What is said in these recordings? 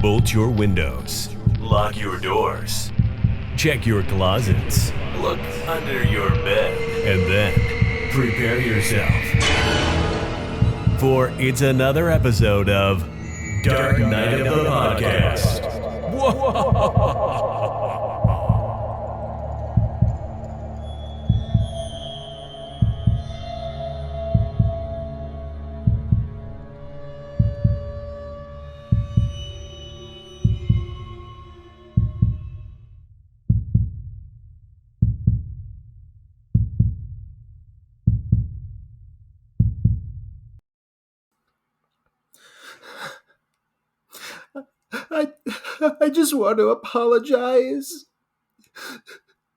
Bolt your windows. Lock your doors. Check your closets. Look under your bed. And then prepare yourself. For it's another episode of Dark Knight of the Podcast. I just want to apologize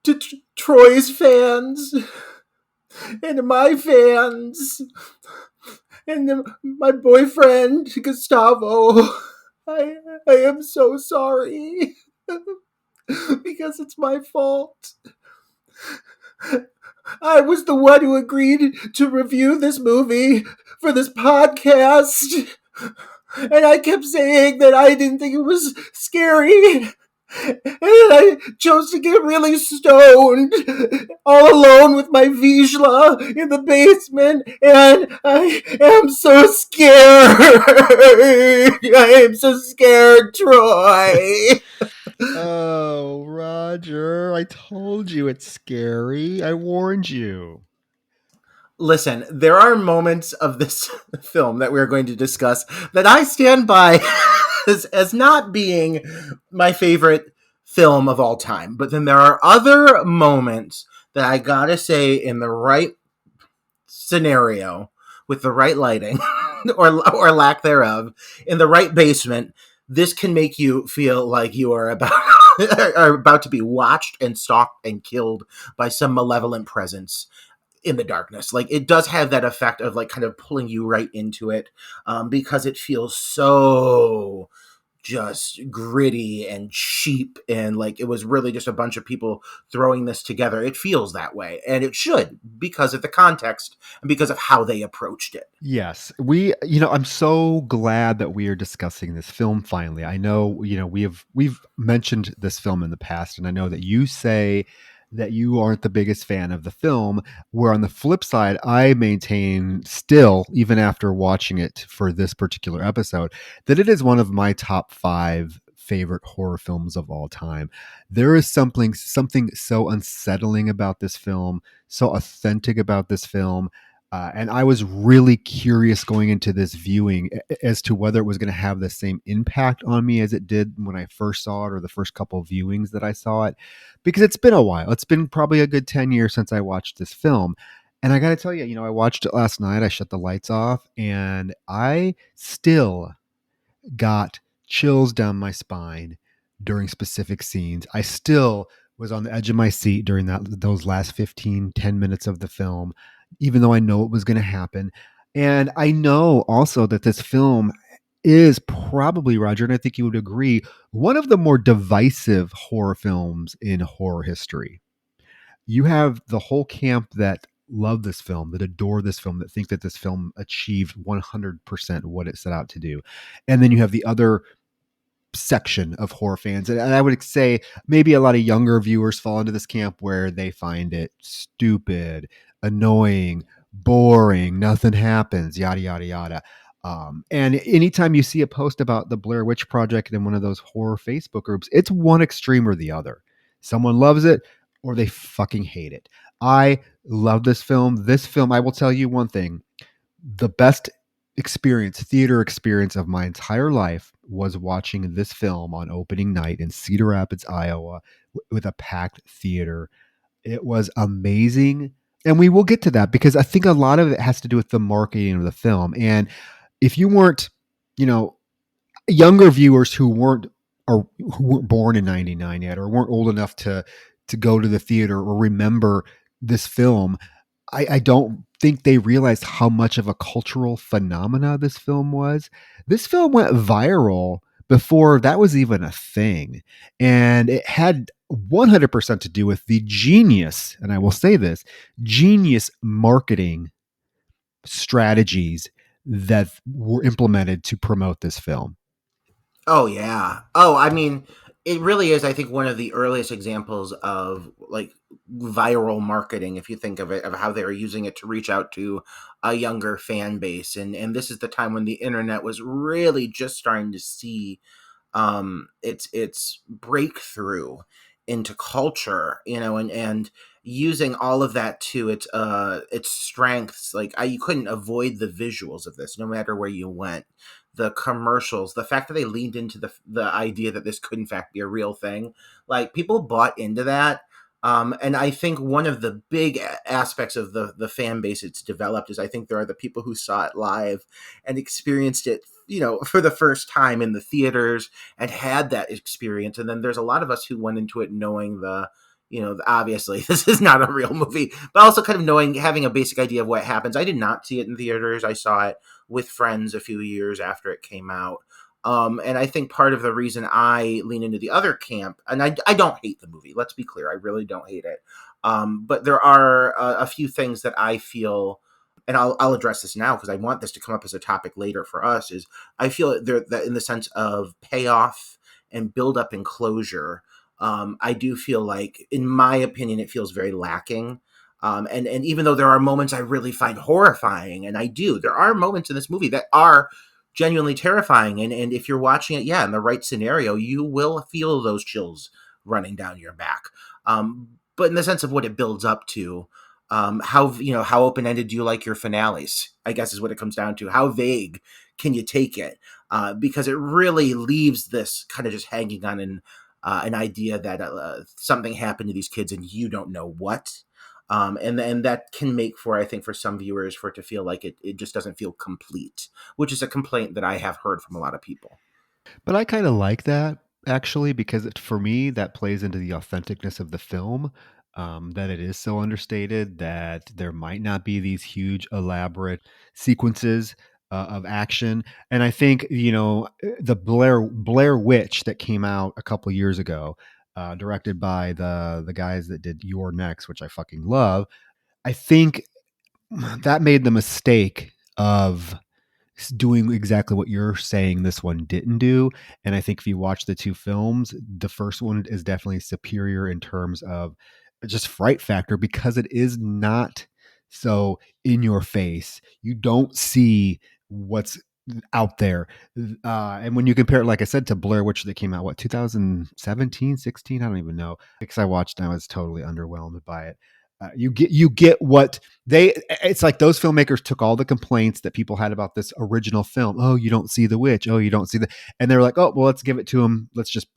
to Troy's fans and my fans and my boyfriend Gustavo. I am so sorry because it's my fault. I was the one who agreed to review this movie for this podcast. And I kept saying that I didn't think it was scary. And I chose to get really stoned, all alone with my Vizsla in the basement, and I am so scared. I am so scared, Troy. Oh, Roger, I told you it's scary. I warned you. Listen, there are moments of this film that we're going to discuss that I stand by as not being my favorite film of all time. But then there are other moments that I gotta say, in the right scenario, with the right lighting, or lack thereof, in the right basement, this can make you feel like you are about to be watched and stalked and killed by some malevolent presence in the darkness. Like, it does have that effect of like kind of pulling you right into it, because it feels so just gritty and cheap, and like it was really just a bunch of people throwing this together. It feels that way, and it should, because of the context and because of how they approached it. Yes, I'm so glad that we are discussing this film finally. I know, we've mentioned this film in the past, and I know that you say that you aren't the biggest fan of the film, where on the flip side, I maintain still, even after watching it for this particular episode, that it is one of my top 5 favorite horror films of all time. There is something so unsettling about this film, so authentic about this film. And I was really curious going into this viewing as to whether it was going to have the same impact on me as it did when I first saw it, or the first couple of viewings that I saw it, because it's been a while. It's been probably a good 10 years since I watched this film. And I got to tell you, I watched it last night. I shut the lights off, and I still got chills down my spine during specific scenes. I still was on the edge of my seat during those last 10 minutes of the film, even though I know it was going to happen. And I know also that this film is probably, Roger, and I think you would agree, one of the more divisive horror films in horror history. You have the whole camp that love this film, that adore this film, that think that this film achieved 100% what it set out to do. And then you have the other section of horror fans, and I would say maybe a lot of younger viewers fall into this camp, where they find it stupid, annoying, boring, nothing happens, yada yada yada. And anytime you see a post about the Blair Witch Project in one of those horror Facebook groups, it's one extreme or the other. Someone loves it or they fucking hate it. I love this film. This film, I will tell you one thing: the best theater experience of my entire life was watching this film on opening night in Cedar Rapids, Iowa, with a packed theater. It was amazing. And we will get to that, because I think a lot of it has to do with the marketing of the film. And if you weren't, younger viewers who weren't born in 99 yet, or weren't old enough to go to the theater or remember this film, I don't think they realized how much of a cultural phenomena this film was. This film went viral before that was even a thing. And it had 100% to do with the genius, and I will say this, genius marketing strategies that were implemented to promote this film. Oh yeah. Oh, I mean, it really is. I think one of the earliest examples of like viral marketing, if you think of it, of how they were using it to reach out to a younger fan base, and this is the time when the internet was really just starting to see its breakthrough into culture, and using all of that to its strengths. Like you couldn't avoid the visuals of this, no matter where you went. The commercials, the fact that they leaned into the idea that this could in fact be a real thing, like people bought into that. And I think one of the big aspects of the fan base it's developed is I think there are the people who saw it live and experienced it, for the first time in the theaters and had that experience. And then there's a lot of us who went into it knowing obviously this is not a real movie, but also kind of having a basic idea of what happens. I did not see it in theaters. I saw it with friends a few years after it came out. And I think part of the reason I lean into the other camp, and I don't hate the movie, let's be clear, I really don't hate it. But there are a few things that I feel, and I'll address this now because I want this to come up as a topic later for us, is I feel there that in the sense of payoff and build up and closure, I do feel like, in my opinion, it feels very lacking. And even though there are moments I really find horrifying, and there are moments in this movie that are genuinely terrifying. And if you're watching it, yeah, in the right scenario, you will feel those chills running down your back. But in the sense of what it builds up to, how open ended do you like your finales? I guess is what it comes down to. How vague can you take it? Because it really leaves this kind of just hanging on an idea that something happened to these kids and you don't know what. And that can make for, I think, for some viewers, for it to feel like it just doesn't feel complete, which is a complaint that I have heard from a lot of people. But I kind of like that actually because for me that plays into the authenticness of the film. That it is so understated that there might not be these huge elaborate sequences of action, and I think the Blair Witch that came out a couple years ago, directed by the guys that did Your Next, which I fucking love. I think that made the mistake of doing exactly what you're saying this one didn't do. And I think if you watch the two films, the first one is definitely superior in terms of just fright factor because it is not so in your face. You don't see what's out there. And when you compare it, like I said, to Blair Witch that came out, what, 2017, 16? I don't even know. Because I watched and I was totally underwhelmed by it. You get what they, it's like those filmmakers took all the complaints that people had about this original film. Oh, you don't see the witch. Oh, you don't see the, and they're like, oh, well, let's give it to them. Let's just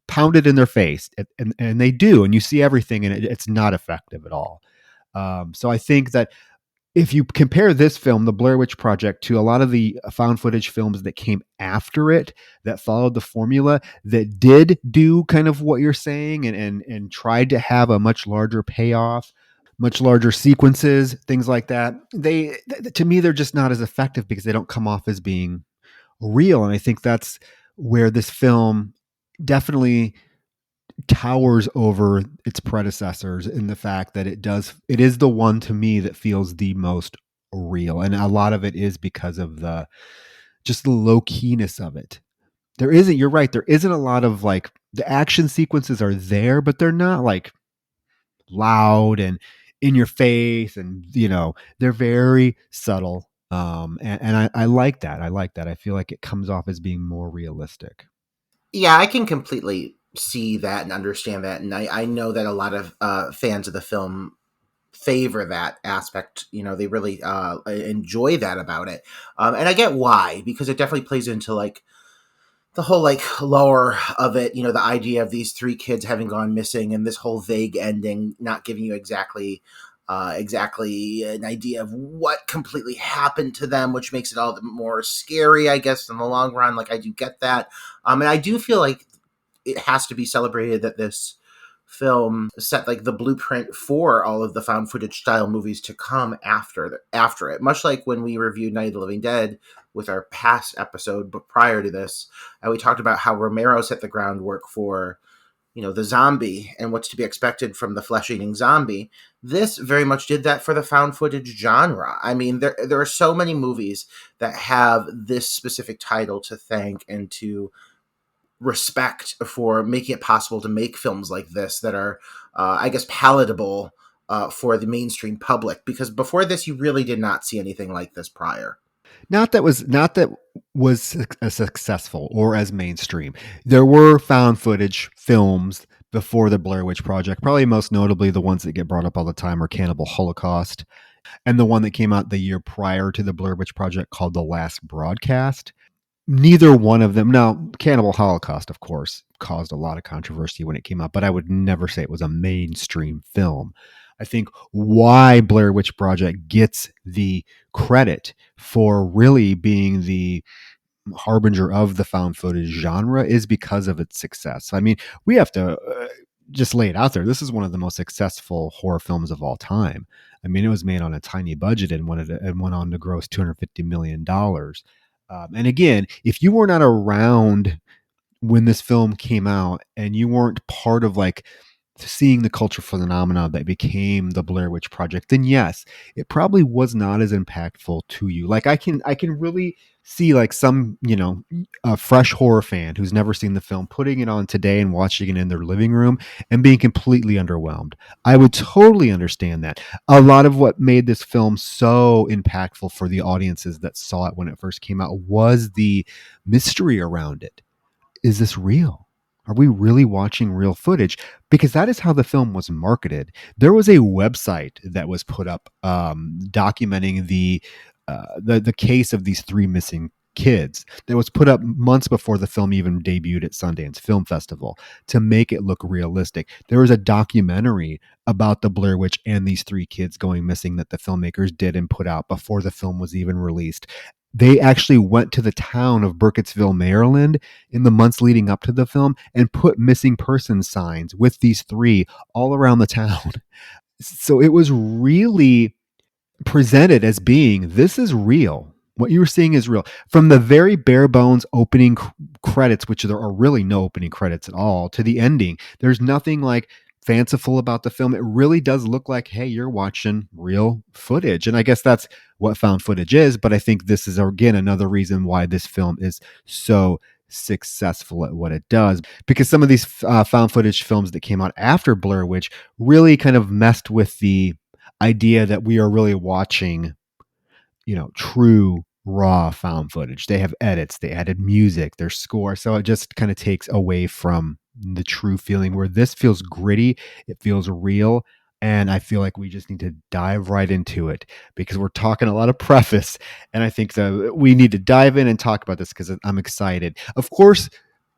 pound it in their face. And they do. And you see everything and it's not effective at all. So I think that if you compare this film, The Blair Witch Project, to a lot of the found footage films that came after it, that followed the formula, that did do kind of what you're saying and tried to have a much larger payoff, much larger sequences, things like that. To me, they're just not as effective because they don't come off as being real. And I think that's where this film definitely towers over its predecessors in the fact that it is the one to me that feels the most real. And a lot of it is because of the low keyness of it. You're right, there isn't a lot of like, the action sequences are there, but they're not like loud and in your face, and they're very subtle. And I like that. I feel like it comes off as being more realistic. Yeah, I can completely see that and understand that. And I know that a lot of fans of the film favor that aspect. They really enjoy that about it. And I get why, because it definitely plays into like the whole like lore of it, the idea of these three kids having gone missing and this whole vague ending, not giving you exactly an idea of what completely happened to them, which makes it all the more scary, I guess, in the long run. Like I do get that. And I do feel like it has to be celebrated that this film set like the blueprint for all of the found footage style movies to come after it. Much like when we reviewed Night of the Living Dead with our past episode, but prior to this, and we talked about how Romero set the groundwork for the zombie and what's to be expected from the flesh-eating zombie. This very much did that for the found footage genre. I mean, there are so many movies that have this specific title to thank and to respect for making it possible to make films like this that are, I guess, palatable for the mainstream public. Because before this, you really did not see anything like this prior. Not that was as successful or as mainstream. There were found footage films before the Blair Witch Project. Probably most notably, the ones that get brought up all the time are Cannibal Holocaust, and the one that came out the year prior to the Blair Witch Project called The Last Broadcast. Neither one of them. Now, Cannibal Holocaust, of course, caused a lot of controversy when it came out, but I would never say it was a mainstream film. I think why Blair Witch Project gets the credit for really being the harbinger of the found footage genre is because of its success. I mean, we have to just lay it out there. This is one of the most successful horror films of all time. I mean, it was made on a tiny budget and went on to gross $250 million. And again, if you were not around when this film came out and you weren't part of like seeing the cultural phenomena that became the Blair Witch Project, then yes, it probably was not as impactful to you. Like I can really see like some, a fresh horror fan who's never seen the film putting it on today and watching it in their living room and being completely underwhelmed. I would totally understand that. A lot of what made this film so impactful for the audiences that saw it when it first came out was the mystery around it. Is this real? Are we really watching real footage? Because that is how the film was marketed. There was a website that was put up documenting the case of these three missing kids that was put up months before the film even debuted at Sundance Film Festival to make it look realistic. There was a documentary about the Blair Witch and these three kids going missing that the filmmakers did and put out before the film was even released. They actually went to the town of Burkittsville, Maryland in the months leading up to the film and put missing person signs with these three all around the town. So it was really presented as being this is real. What you were seeing is real. From the very bare bones opening credits, which there are really no opening credits at all, to the ending, there's nothing like fanciful about the film. It really does look like, hey, you're watching real footage. And I guess that's what found footage is. But I think this is, again, another reason why this film is so successful at what it does, because some of these found footage films that came out after Blair Witch really kind of messed with the idea that we are really watching, true raw found footage. They have edits, they added music, their score. So it just kind of takes away from the true feeling, where this feels gritty, it feels real. And I feel like we just need to dive right into it because we're talking a lot of preface. And I think that we need to dive in and talk about this because I'm excited. Of course,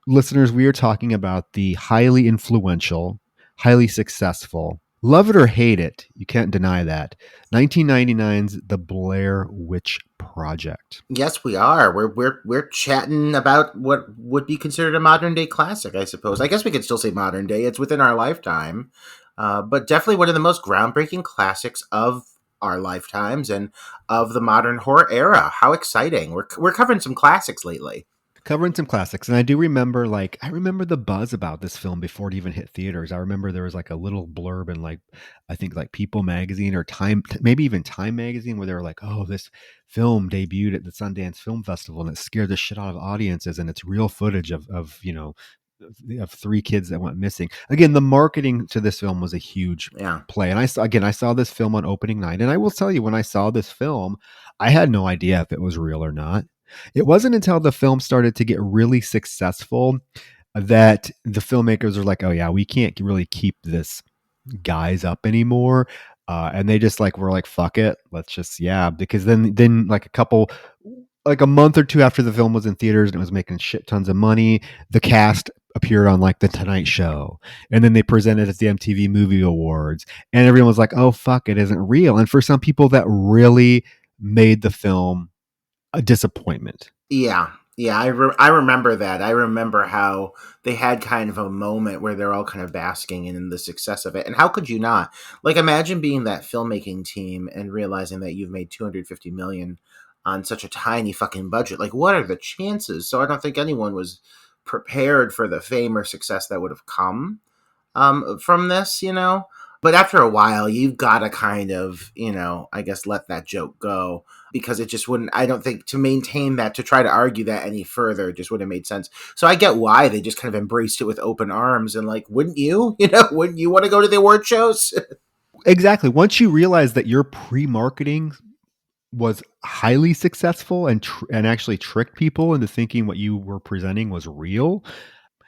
listeners, we are talking about the highly influential, highly successful, love it or hate it, you can't deny that, 1999's The Blair Witch Project. Yes, we are. We're chatting about what would be considered a modern day classic, I suppose. I guess we could still say modern day. It's within our lifetime, but definitely one of the most groundbreaking classics of our lifetimes and of the modern horror era. How exciting! We're covering some classics lately. Covering some classics, and I remember the buzz about this film before it even hit theaters. I remember there was like a little blurb in like I think like People magazine or Time, maybe even Time magazine, where they were like, "Oh, this film debuted at the Sundance Film Festival and it scared the shit out of audiences, and it's real footage of three kids that went missing." Again, the marketing to this film was a huge Yeah. play, and I saw this film on opening night, and I will tell you, when I saw this film, I had no idea if it was real or not. It wasn't until the film started to get really successful that the filmmakers were like, "Oh yeah, we can't really keep this guys up anymore," and they just were like, "Fuck it, let's just," yeah. Because then like a month or two after the film was in theaters and it was making shit tons of money, the cast appeared on like the Tonight Show, and then they presented at the MTV Movie Awards, and everyone was like, "Oh fuck, it isn't real." And for some people, that really made the film a disappointment. Yeah, yeah, I remember that. I remember how they had kind of a moment where they're all kind of basking in the success of it. And how could you not? Like, imagine being that filmmaking team and realizing that you've made 250 million on such a tiny fucking budget. Like, what are the chances? So I don't think anyone was prepared for the fame or success that would have come from this. But after a while, you've got to kind of, I guess let that joke go because it just wouldn't, I don't think to maintain that, to try to argue that any further, just wouldn't have made sense. So I get why they just kind of embraced it with open arms and like, wouldn't you? Wouldn't you want to go to the award shows? Exactly. Once you realize that your pre-marketing was highly successful and actually tricked people into thinking what you were presenting was real,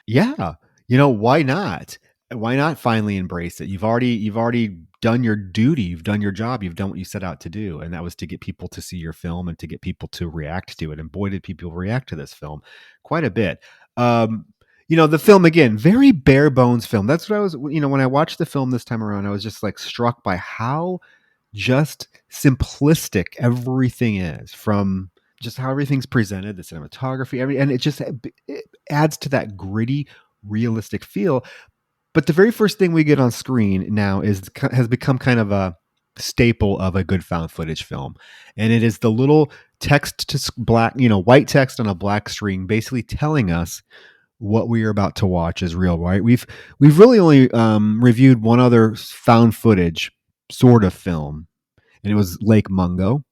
yeah, why not? Why not finally embrace it? You've already done your duty, you've done your job, you've done what you set out to do, and that was to get people to see your film and to get people to react to it. And boy, did people react to this film quite a bit. Um, the film again, very bare bones film. That's what I was, when I watched the film this time around, I was just like struck by how just simplistic everything is, from just how everything's presented, the cinematography, and it adds to that gritty, realistic feel. But the very first thing we get on screen now has become kind of a staple of a good found footage film, and it is the little text to black, white text on a black screen, basically telling us what we are about to watch is real. Right? We've really only reviewed one other found footage sort of film, and it was Lake Mungo,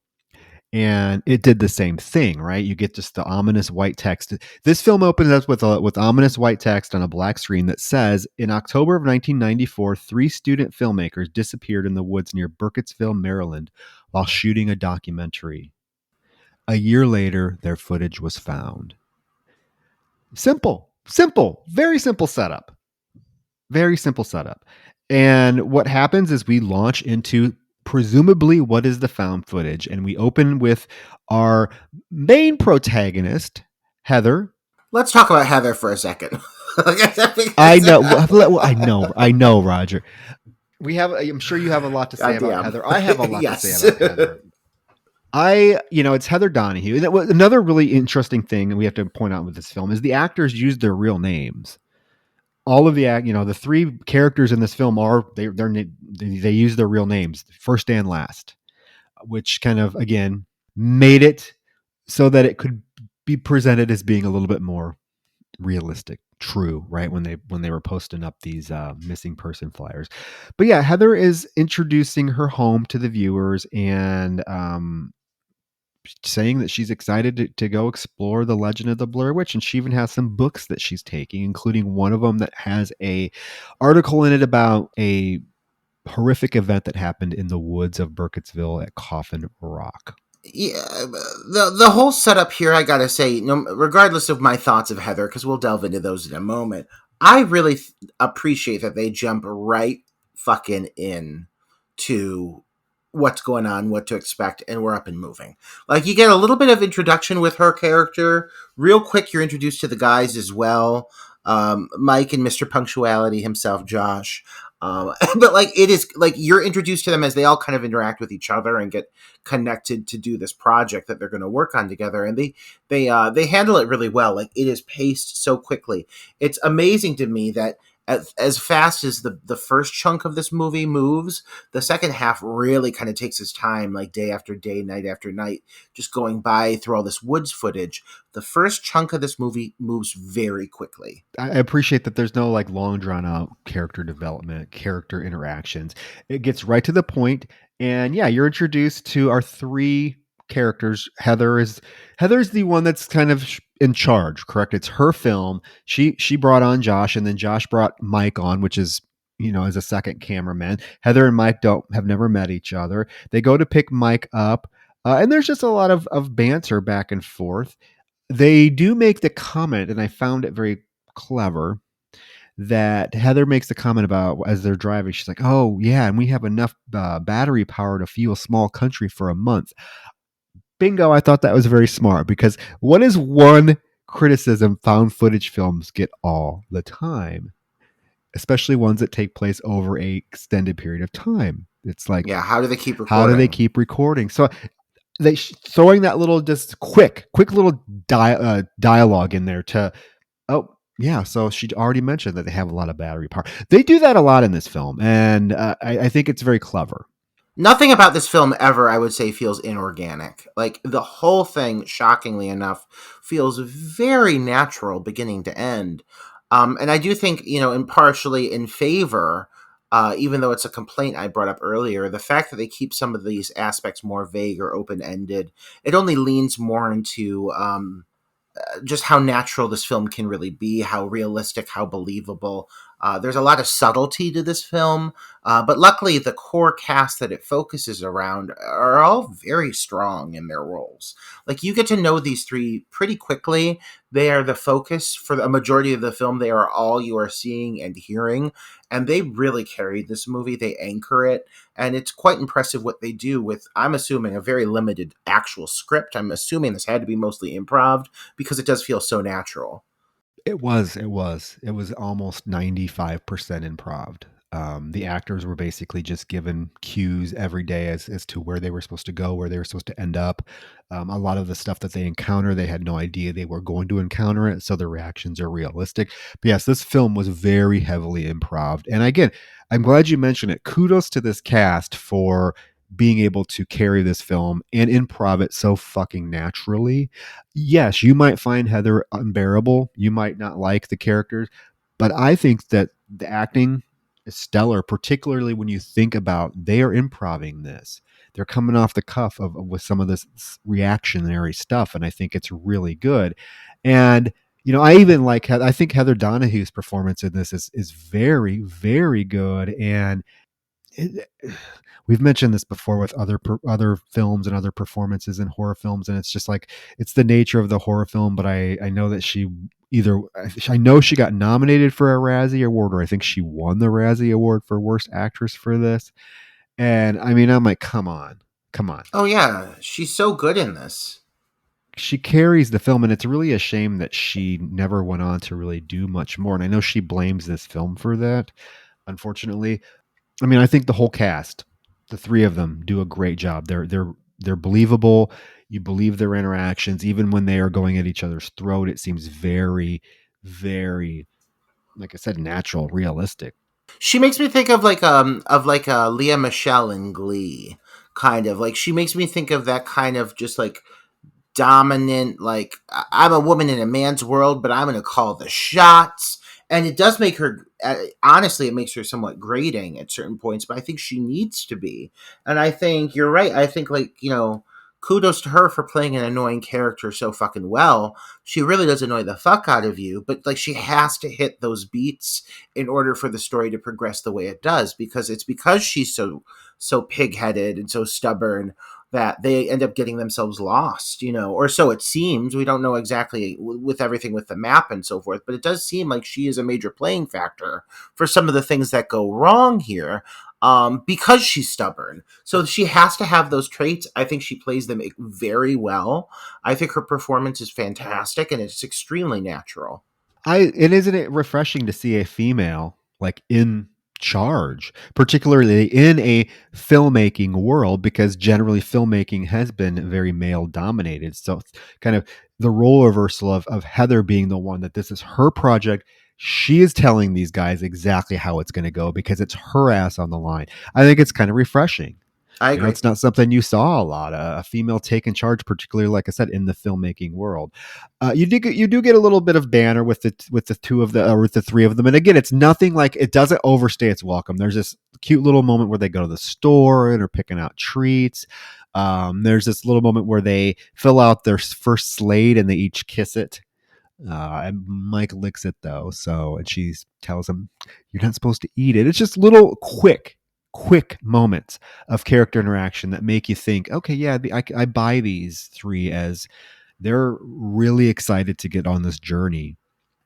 and it did the same thing, right? You get just the ominous white text. This film opens up with ominous white text on a black screen that says, "In October of 1994, 3 student filmmakers disappeared in the woods near Burkittsville, Maryland, while shooting a documentary. A year later, their footage was found." Simple, very simple setup. Very simple setup. And what happens is we launch into presumably what is the found footage, and we open with our main protagonist, Heather. Let's talk about Heather for a second. I know, Roger. I'm sure you have a lot to say about Heather. I have a lot to say about Heather. It's Heather Donahue. Another really interesting thing that we have to point out with this film is the actors use their real names. All of the 3 characters in this film they use their real names, first and last, which kind of again made it so that it could be presented as being a little bit more realistic, true, right? When they were posting up these missing person flyers. But yeah, Heather is introducing her home to the viewers and saying that she's excited to go explore the legend of the Blair Witch, and she even has some books that she's taking, including one of them that has a article in it about a horrific event that happened in the woods of Burkittsville at Coffin Rock. Yeah, the whole setup here, I gotta say, regardless of my thoughts of Heather, because we'll delve into those in a moment, I really appreciate that they jump right fucking in to what's going on, what to expect, and we're up and moving. Like, you get a little bit of introduction with her character. Real quick, you're introduced to the guys as well. Mike and Mr. Punctuality himself, Josh. But like, it is like you're introduced to them as they all kind of interact with each other and get connected to do this project that they're going to work on together, and they handle it really well. Like, it is paced so quickly. It's amazing to me that as fast as the first chunk of this movie moves, the second half really kind of takes its time, like day after day, night after night, just going by through all this woods footage. The first chunk of this movie moves very quickly. I appreciate that there's no like long drawn out character development, character interactions. It gets right to the point, and yeah, you're introduced to our 3 characters. Heather's the one that's kind of in charge, correct? It's her film. She brought on Josh, and then Josh brought Mike on, which is, as a second cameraman. Heather and Mike have never met each other. They go to pick Mike up, and there's just a lot of banter back and forth. They do make the comment, and I found it very clever, that Heather makes the comment about as they're driving, she's like, "Oh yeah, and we have enough battery power to fuel a small country for a month." Bingo. I thought that was very smart, because what is one criticism found footage films get all the time, especially ones that take place over a extended period of time? It's like, yeah, how do they keep recording? So they throwing that little just quick little dialogue in there to, oh yeah, so she already mentioned that they have a lot of battery power. They do that a lot in this film, and I think it's very clever. Nothing about this film ever, I would say, feels inorganic. Like, the whole thing, shockingly enough, feels very natural beginning to end. And I do think, impartially in favor even though it's a complaint I brought up earlier, the fact that they keep some of these aspects more vague or open ended, it only leans more into just how natural this film can really be, how realistic, how believable. There's a lot of subtlety to this film, but luckily the core cast that it focuses around are all very strong in their roles. Like you get to know these three pretty quickly. They are the focus for the majority of the film. They are all you are seeing and hearing, and they really carry this movie. They anchor it, and it's quite impressive what they do with, I'm assuming, a very limited actual script. I'm assuming this had to be mostly improv because it does feel so natural. It was almost 95% improv. The actors were basically just given cues every day as to where they were supposed to go, where they were supposed to end up. A lot of the stuff that they encounter, they had no idea they were going to encounter it, so the reactions are realistic. But yes, this film was very heavily improv. And again, I'm glad you mentioned it. Kudos to this cast for being able to carry this film and improv it so fucking naturally. Yes, you might find Heather unbearable. You might not like the characters, but I think that the acting is stellar, particularly when you think about they are improving this. They're coming off the cuff of with some of this reactionary stuff, and I think it's really good. And I even like. I think Heather Donahue's performance in this is very, very good, and it, we've mentioned this before with other films and other performances in horror films, and it's just like it's the nature of the horror film. But I know that I know she got nominated for a Razzie Award, or I think she won the Razzie Award for Worst Actress for this. And I mean, I'm like, come on, come on. Oh yeah, she's so good in this. She carries the film, and it's really a shame that she never went on to really do much more. And I know she blames this film for that, unfortunately. I mean, I think the whole cast, the three of them, do a great job. They're believable. You believe their interactions, even when they are going at each other's throat. It seems very, very, like I said, natural, realistic. She makes me think of like Leah Michelle in Glee, kind of like she makes me think of that kind of just like dominant, like I'm a woman in a man's world, but I'm going to call the shots. And it does make her, honestly, it makes her somewhat grating at certain points, but I think she needs to be. And I think you're right. I think, like, kudos to her for playing an annoying character so fucking well. She really does annoy the fuck out of you, but like she has to hit those beats in order for the story to progress the way it does, because she's so pig-headed and so stubborn that they end up getting themselves lost, or so it seems. We don't know exactly with everything with the map and so forth, but it does seem like she is a major playing factor for some of the things that go wrong here, because she's stubborn. So she has to have those traits. I think she plays them very well. I think her performance is fantastic, and it's extremely natural. Isn't it refreshing to see a female like in charge, particularly in a filmmaking world, because generally filmmaking has been very male dominated. So kind of the role reversal of Heather being the one that this is her project. She is telling these guys exactly how it's going to go because it's her ass on the line. I think it's kind of refreshing. I agree. It's not something you saw a lot. A female taking charge, particularly, like I said, in the filmmaking world. You do get a little bit of banner with the two of the or with the three of them, and again, it's nothing like it doesn't overstay its welcome. There's this cute little moment where they go to the store and are picking out treats. There's this little moment where they fill out their first slate and they each kiss it. And Mike licks it though, and she tells him, "You're not supposed to eat it." It's just little quick moments of character interaction that make you think, okay, yeah, I buy these three as they're really excited to get on this journey.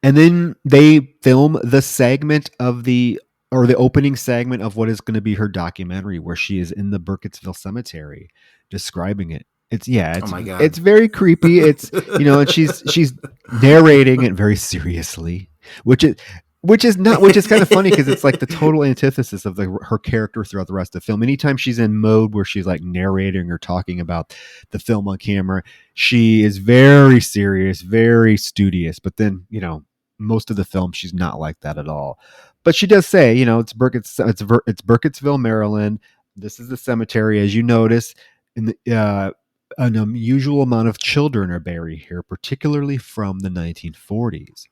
And then they film the segment of the opening segment of what is going to be her documentary, where she is in the Burkittsville Cemetery describing it. It's yeah, Oh it's my it's god. very creepy. It's and she's narrating it very seriously, which is which is kind of funny because it's like the total antithesis of her character throughout the rest of the film. Anytime she's in mode where she's like narrating or talking about the film on camera, she is very serious, very studious. But then most of the film she's not like that at all. But she does say, it's Burkittsville, Maryland. This is the cemetery, as you notice. In an unusual amount of children are buried here, particularly from the 1940s.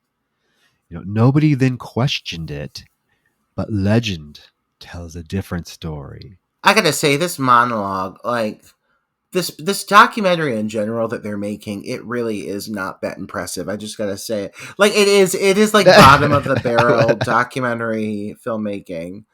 Nobody then questioned it, but legend tells a different story. I gotta say, this monologue, like this documentary in general that they're making, it really is not that impressive. I just gotta say it. Like it is like bottom of the barrel documentary filmmaking.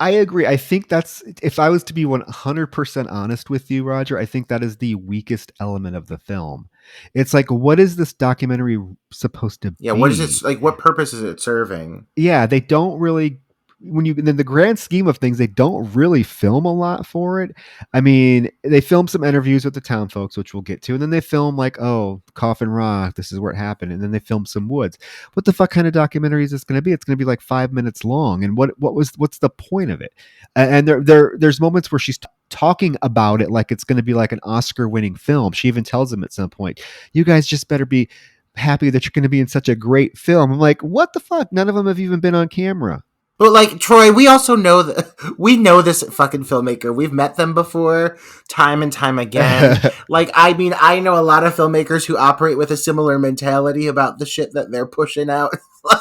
I agree. I think that's, if I was to be 100% honest with you, Roger, I think that is the weakest element of the film. It's like, what is this documentary supposed to Yeah, what is be? it like? What purpose is it serving? Yeah, they don't really, when you, in the grand scheme of things, they don't really film a lot for it. I mean, they film some interviews with the town folks, which we'll get to, and then they film like, oh, Coffin Rock, this is where it happened, and then they film some woods. What the fuck kind of documentary is this going to be? It's going to be like 5 minutes long, and what's the point of it? And there's moments where she's talking about it like it's going to be like an Oscar-winning film. She even tells them at some point, "You guys just better be happy that you're going to be in such a great film." I'm like, what the fuck? None of them have even been on camera. But like Troy, we also know that we know this fucking filmmaker. We've met them before, time and time again. Like, I mean, I know a lot of filmmakers who operate with a similar mentality about the shit that they're pushing out.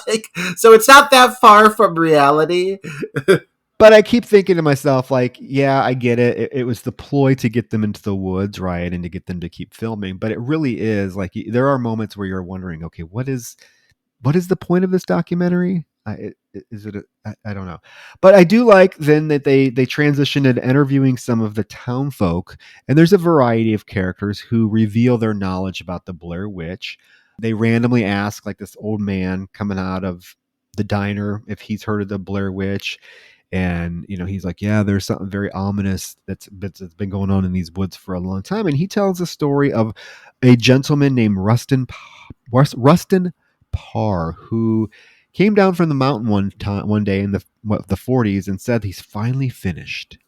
Like, so it's not that far from reality. But I keep thinking to myself, like, yeah, I get it. It was the ploy to get them into the woods, right? And to get them to keep filming. But it really is like, there are moments where you're wondering, okay, what is the point of this documentary? Is it? I don't know, but I do like then that they transitioned into interviewing some of the town folk, and there's a variety of characters who reveal their knowledge about the Blair Witch. They randomly ask like this old man coming out of the diner if he's heard of the Blair Witch, and he's like, yeah, there's something very ominous that's been going on in these woods for a long time, and he tells a story of a gentleman named Rustin Parr, who came down from the mountain one day in the 40s and said he's finally finished.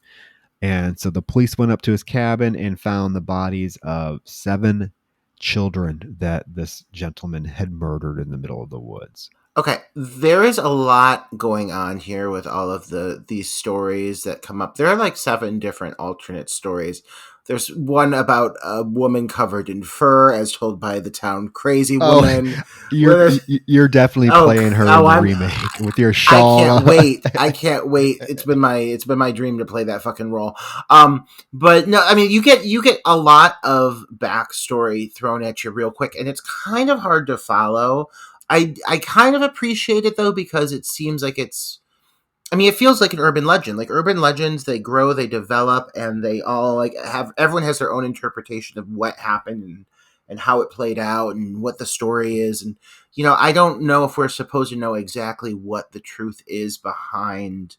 And so the police went up to his cabin and found the bodies of 7 children that this gentleman had murdered in the middle of the woods. Okay, there is a lot going on here with all of these stories that come up. There are like 7 different alternate stories. There's one about a woman covered in fur, as told by the town crazy woman. You're definitely playing her in the remake with your shawl. I can't wait. It's been my dream to play that fucking role. But no, I mean, you get a lot of backstory thrown at you real quick, and it's kind of hard to follow. I kind of appreciate it though, because it seems like it feels like an urban legend. Like urban legends, they grow, they develop, and they all like everyone has their own interpretation of what happened and how it played out and what the story is. And, I don't know if we're supposed to know exactly what the truth is behind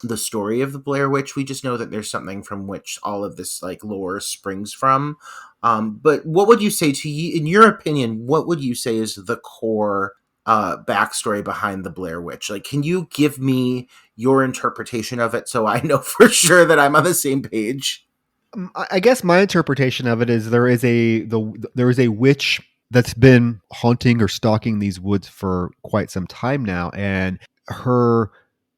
the story of the Blair Witch. We just know that there's something from which all of this like lore springs from. But what would you say to you, in your opinion, what would you say is the core backstory behind the Blair Witch? Like, can you give me your interpretation of it so I know for sure that I'm on the same page? I guess my interpretation of it is there is a witch that's been haunting or stalking these woods for quite some time now, and her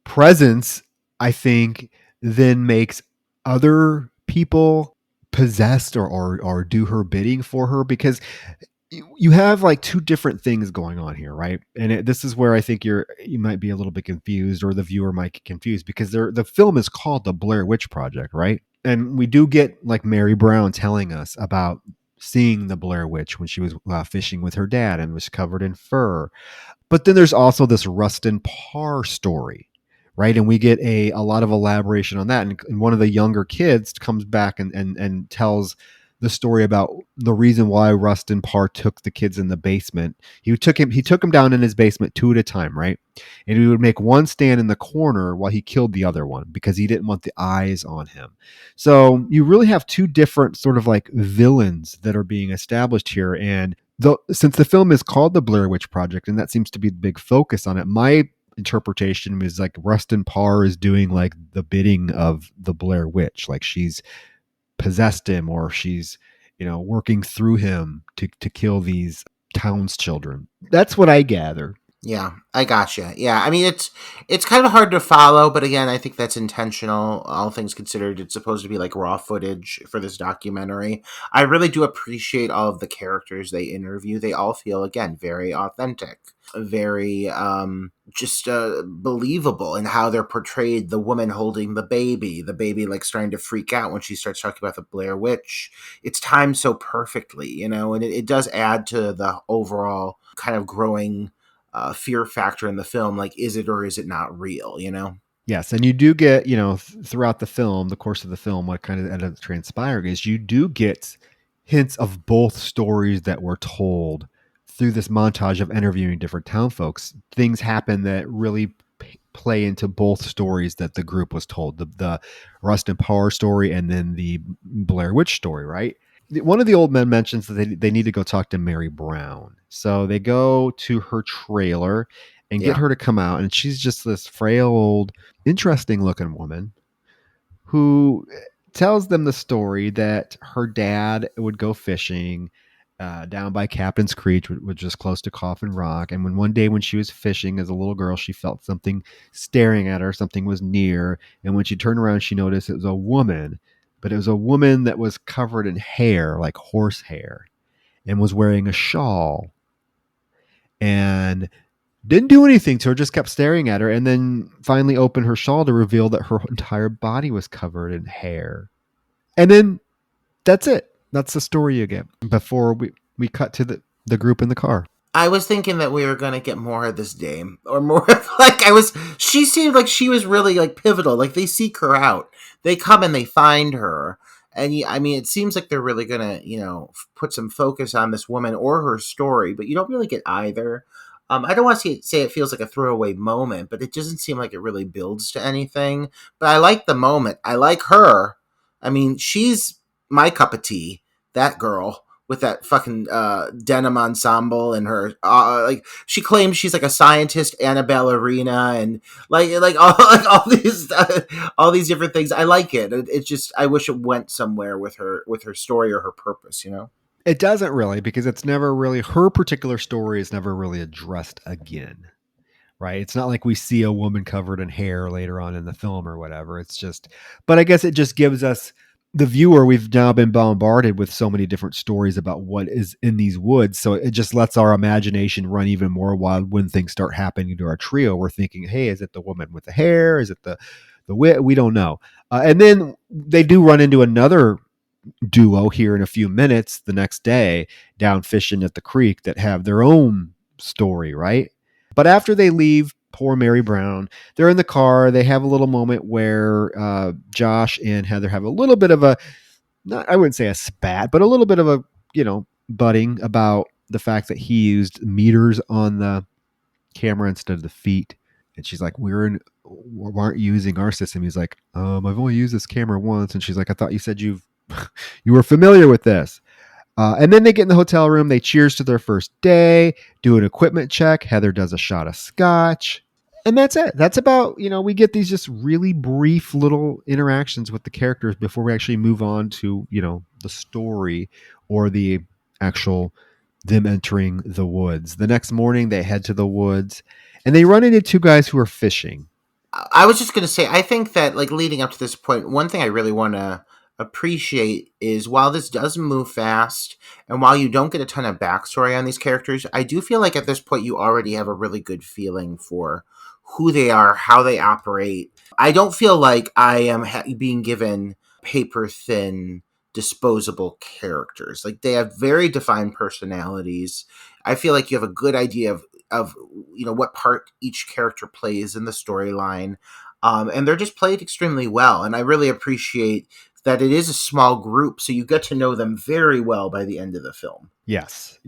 presence, I think, then makes other people possessed or do her bidding for her, because you have like 2 different things going on here, right? And this is where I think you might be a little bit confused, or the viewer might get confused, because the film is called The Blair Witch Project, right? And we do get like Mary Brown telling us about seeing the Blair Witch when she was fishing with her dad and was covered in fur. But then there's also this Rustin Parr story, right? And we get a lot of elaboration on that. And one of the younger kids comes back and tells the story about the reason why Rustin Parr took the kids in the basement. He took him down in his basement 2 at a time, right? And he would make one stand in the corner while he killed the other one because he didn't want the eyes on him. So you really have 2 different sort of like villains that are being established here. And since the film is called The Blair Witch Project, and that seems to be the big focus on it, my interpretation is like Rustin Parr is doing like the bidding of the Blair Witch. Like she's possessed him, or she's working through him to kill these town's children. That's what I gather. Yeah, I gotcha. Yeah, I mean it's kind of hard to follow, but again, I think that's intentional. All things considered, it's supposed to be like raw footage for this documentary. I really do appreciate all of the characters they interview. They all feel again very authentic, very just believable in how they're portrayed. The woman holding the baby like starting to freak out when she starts talking about the Blair Witch. It's timed so perfectly, and it does add to the overall kind of growing fear factor in the film. Like, is it or is it not real? Yes, and you do get, throughout the film, the course of the film, what kind of ended up transpiring is you do get hints of both stories that were told through this montage of interviewing different town folks. Things happen that really play into both stories that the group was told, the Rustin Parr story and then the Blair Witch story, right? One of the old men mentions that they need to go talk to Mary Brown. So they go to her trailer and get Yeah. her to come out. And she's just this frail, old, interesting looking woman who tells them the story that her dad would go fishing down by Captain's Creek, which is close to Coffin Rock. And one day when she was fishing as a little girl, she felt something staring at her, something was near. And when she turned around, she noticed it was a woman, but it was a woman that was covered in hair, like horse hair, and was wearing a shawl. And didn't do anything to her, just kept staring at her, and then finally opened her shawl to reveal that her entire body was covered in hair. And then that's it. That's the story you get before we cut to the group in the car. I was thinking that we were gonna get more of this dame, or more of, like, she seemed like she was really like pivotal. Like, they seek her out, they come and they find her, and I mean, it seems like they're really gonna put some focus on this woman or her story, but you don't really get either. I don't want to say it feels like a throwaway moment, but it doesn't seem like it really builds to anything. But I like the moment. I like her. I mean, she's my cup of tea. That girl with that fucking denim ensemble and her like she claims she's like a scientist and a ballerina and all these different things. I like it. It's just I wish it went somewhere with her story or her purpose. It doesn't really, because it's never really, her particular story is never really addressed again, right? It's not like we see a woman covered in hair later on in the film or whatever. It's just, but I guess it just gives us, the viewer, we've now been bombarded with so many different stories about what is in these woods. So it just lets our imagination run even more wild when things start happening to our trio. We're thinking, hey, is it the woman with the hair? Is it the wit? We don't know. And then they do run into another duo here in a few minutes the next day down fishing at the creek that have their own story, right? But after they leave poor Mary Brown, they're in the car. They have a little moment where Josh and Heather have a little bit of a, not, I wouldn't say a spat, but a little bit of a, budding about the fact that he used meters on the camera instead of the feet. And she's like, we aren't using our system. He's like, I've only used this camera once. And she's like, I thought you said you were familiar with this. And then they get in the hotel room. They cheers to their first day, do an equipment check. Heather does a shot of scotch. And that's it. That's about, we get these just really brief little interactions with the characters before we actually move on to, the story or the actual them entering the woods. The next morning, they head to the woods and they run into two guys who are fishing. I was just gonna say, I think that, like, leading up to this point, one thing I really want to appreciate is, while this does move fast, and while you don't get a ton of backstory on these characters, I do feel like at this point you already have a really good feeling for who they are, how they operate. I don't feel like I am being given paper thin, disposable characters. Like, they have very defined personalities. I feel like you have a good idea of what part each character plays in the storyline, and they're just played extremely well. And I really appreciate that it is a small group, so you get to know them very well by the end of the film. Yes,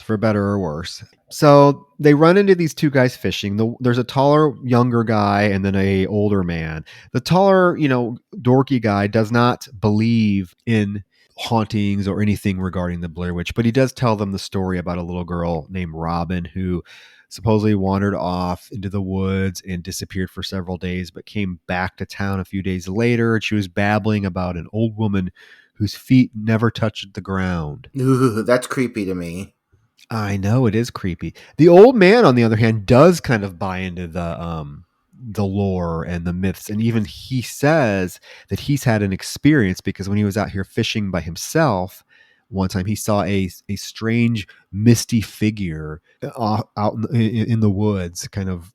for better or worse. So they run into these two guys fishing. There's a taller, younger guy and then a older man. The taller, dorky guy does not believe in hauntings or anything regarding the Blair Witch, but he does tell them the story about a little girl named Robin who supposedly wandered off into the woods and disappeared for several days, but came back to town a few days later. And she was babbling about an old woman whose feet never touched the ground. Ooh, that's creepy to me. I know it is creepy. The old man, on the other hand, does kind of buy into the lore and the myths, and even he says that he's had an experience because when he was out here fishing by himself, one time he saw a strange misty figure out in the woods, kind of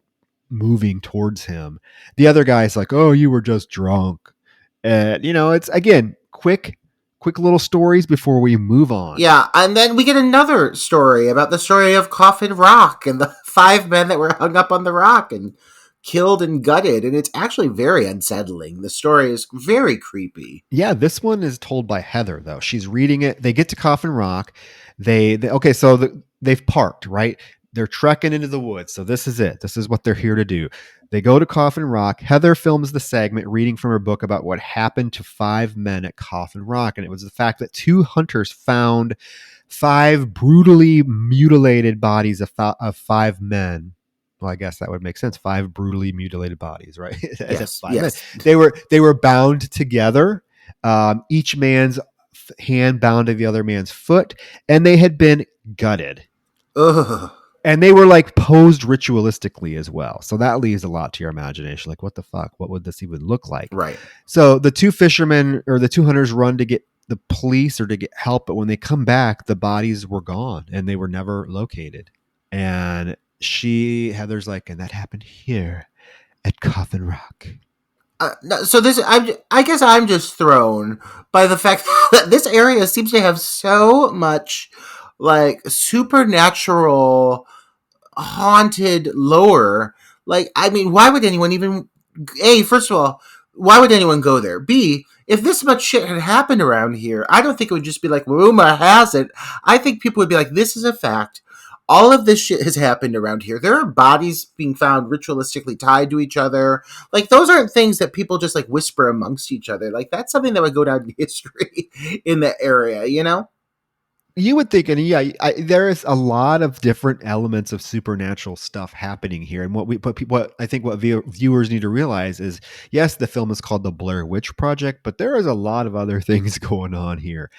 moving towards him. The other guy's like, "Oh, you were just drunk," and it's again quick little stories before we move on. Yeah, and then we get another story about the story of Coffin Rock and the 5 men that were hung up on the rock and killed and gutted, and it's actually very unsettling. The story is very creepy. Yeah, this one is told by Heather though. She's reading it. They get to Coffin Rock. They okay, so they've parked, right? They're trekking into the woods. So this is it. This is what they're here to do. They go to Coffin Rock. Heather films the segment reading from her book about what happened to 5 men at Coffin Rock, and it was the fact that 2 hunters found 5 brutally mutilated bodies of 5 men. Well, I guess that would make sense. 5 brutally mutilated bodies, right? Yes, 5 men. yes. They were bound together. Each man's hand bound to the other man's foot, and they had been gutted. Ugh. And they were like posed ritualistically as well. So that leaves a lot to your imagination. Like, what the fuck? What would this even look like? Right. So the 2 fishermen or the 2 hunters run to get the police or to get help, but when they come back, the bodies were gone and they were never located. And Heather's like, and that happened here at Coffin Rock. No, so I guess I'm just thrown by the fact that this area seems to have so much like supernatural haunted lore. Like, I mean, why would anyone even? A, first of all, why would anyone go there? B, if this much shit had happened around here, I don't think it would just be like rumor has it. I think people would be like, this is a fact. All of this shit has happened around here. There are bodies being found ritualistically tied to each other. Like, those aren't things that people just like whisper amongst each other. Like, that's something that would go down in history in the area, you know? You would think, and yeah, there is a lot of different elements of supernatural stuff happening here. And what I think what viewers need to realize is, yes, the film is called the Blair Witch Project, but there is a lot of other things going on here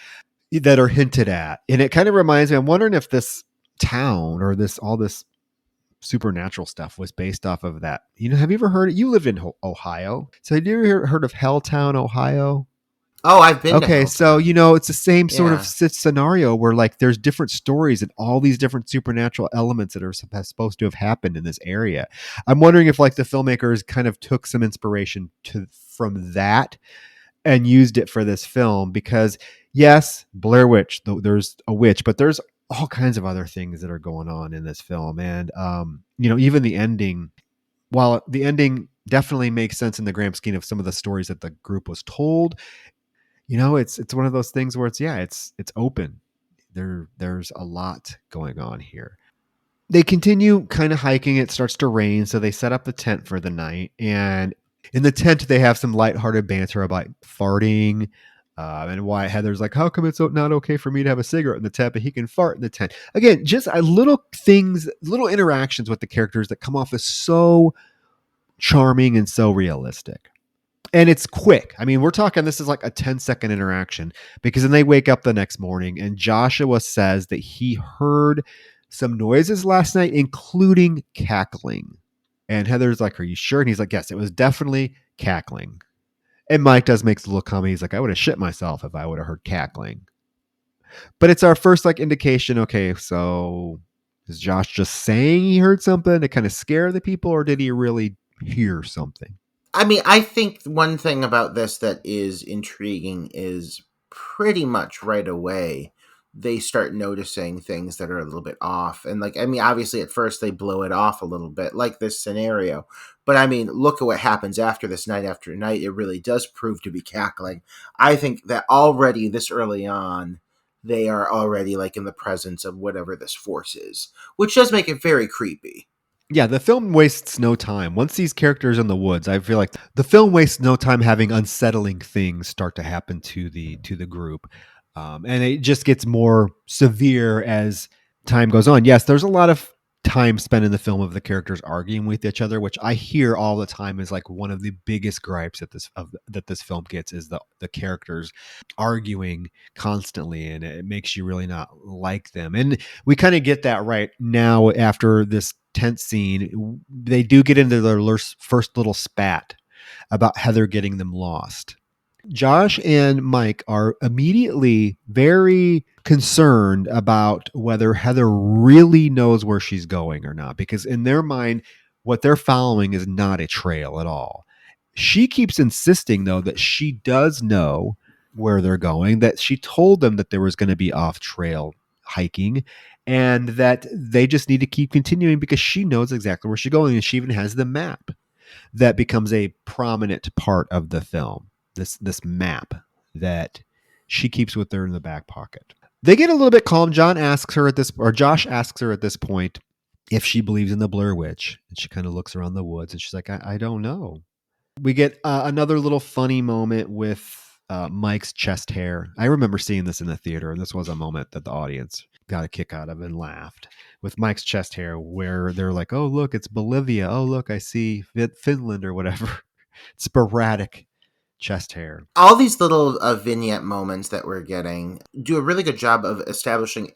that are hinted at. And it kind of reminds me, I'm wondering if this town or all this supernatural stuff was based off of that. Have you ever heard it? You lived in Ohio. So have you ever heard of Helltown, Ohio? Oh, I've been Okay, to so it's the same sort of Yeah. scenario where like there's different stories and all these different supernatural elements that are supposed to have happened in this area. I'm wondering if like the filmmakers kind of took some inspiration from that and used it for this film because yes, Blair Witch, there's a witch, but there's all kinds of other things that are going on in this film, and even the ending. While the ending definitely makes sense in the grand scheme of some of the stories that the group was told, it's one of those things where it's open. There's a lot going on here. They continue kind of hiking. It starts to rain, so they set up the tent for the night. And in the tent, they have some lighthearted banter about farting. And why Heather's like, how come it's not okay for me to have a cigarette in the tent, but he can fart in the tent? Again, just little things, little interactions with the characters that come off as so charming and so realistic. And it's quick. I mean, we're talking this is like a 10-second interaction because then they wake up the next morning and Joshua says that he heard some noises last night, including cackling. And Heather's like, are you sure? And he's like, yes, it was definitely cackling. And Mike does make a little comment. He's like, I would have shit myself if I would have heard cackling. But it's our first like indication. Okay, so is Josh just saying he heard something to kind of scare the people, or did he really hear something? I mean, I think one thing about this that is intriguing is pretty much right away they start noticing things that are a little bit off. And like, I mean, obviously at first they blow it off a little bit, like this scenario. But I mean, look at what happens after this night after night. It really does prove to be cackling. I think that already this early on, they are already like in the presence of whatever this force is, which does make it very creepy. Yeah, the film wastes no time. Once these characters in the woods, I feel like the film wastes no time having unsettling things start to happen to the group, and it just gets more severe as time goes on. Yes, there's a lot of time spent in the film of the characters arguing with each other, which I hear all the time is like one of the biggest gripes that this film gets, is the characters arguing constantly, and it makes you really not like them. And we kind of get that right now after this tense scene. They do get into their first little spat about Heather getting them lost. Josh and Mike are immediately very concerned about whether Heather really knows where she's going or not, because in their mind, what they're following is not a trail at all. She keeps insisting, though, that she does know where they're going, that she told them that there was going to be off trail hiking, and that they just need to keep continuing because she knows exactly where she's going. And she even has the map that becomes a prominent part of the film. This map that she keeps with her in the back pocket. They get a little bit calm. Josh asks her at this point if she believes in the Blair Witch, and she kind of looks around the woods and she's like, I don't know. We get another little funny moment with Mike's chest hair. I remember seeing this in the theater, and this was a moment that the audience got a kick out of and laughed, with Mike's chest hair, where they're like, oh, look, it's Bolivia. Oh, look, I see Finland or whatever. Sporadic chest hair. All these little vignette moments that we're getting do a really good job of establishing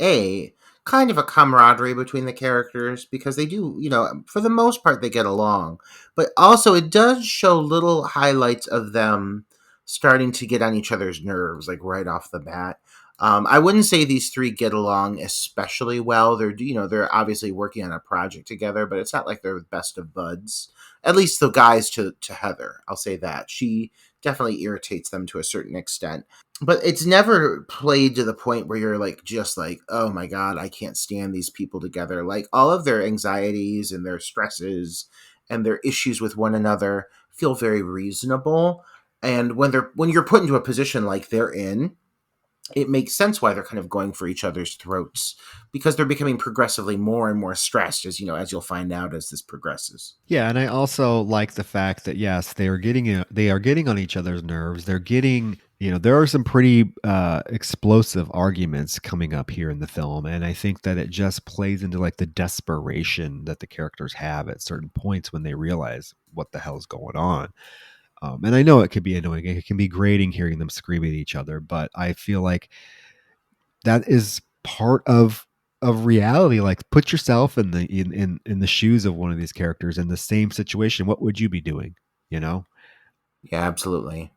kind of a camaraderie between the characters, because they do, for the most part, they get along. But also it does show little highlights of them starting to get on each other's nerves, like right off the bat. I wouldn't say these three get along especially well. They're obviously working on a project together, but it's not like they're the best of buds. At least the guys to Heather, I'll say that. She definitely irritates them to a certain extent. But it's never played to the point where you're just like, oh my God, I can't stand these people together. Like, all of their anxieties and their stresses and their issues with one another feel very reasonable. And when you're put into a position like they're in, it makes sense why they're kind of going for each other's throats, because they're becoming progressively more and more stressed, as you'll find out as this progresses. Yeah, and I also like the fact that yes, they are getting on each other's nerves. They're getting, there are some pretty explosive arguments coming up here in the film, and I think that it just plays into like the desperation that the characters have at certain points when they realize what the hell's going on. And I know it could be annoying. It can be grating hearing them scream at each other, but I feel like that is part of reality. Like, put yourself in the shoes of one of these characters in the same situation. What would you be doing? Yeah, absolutely.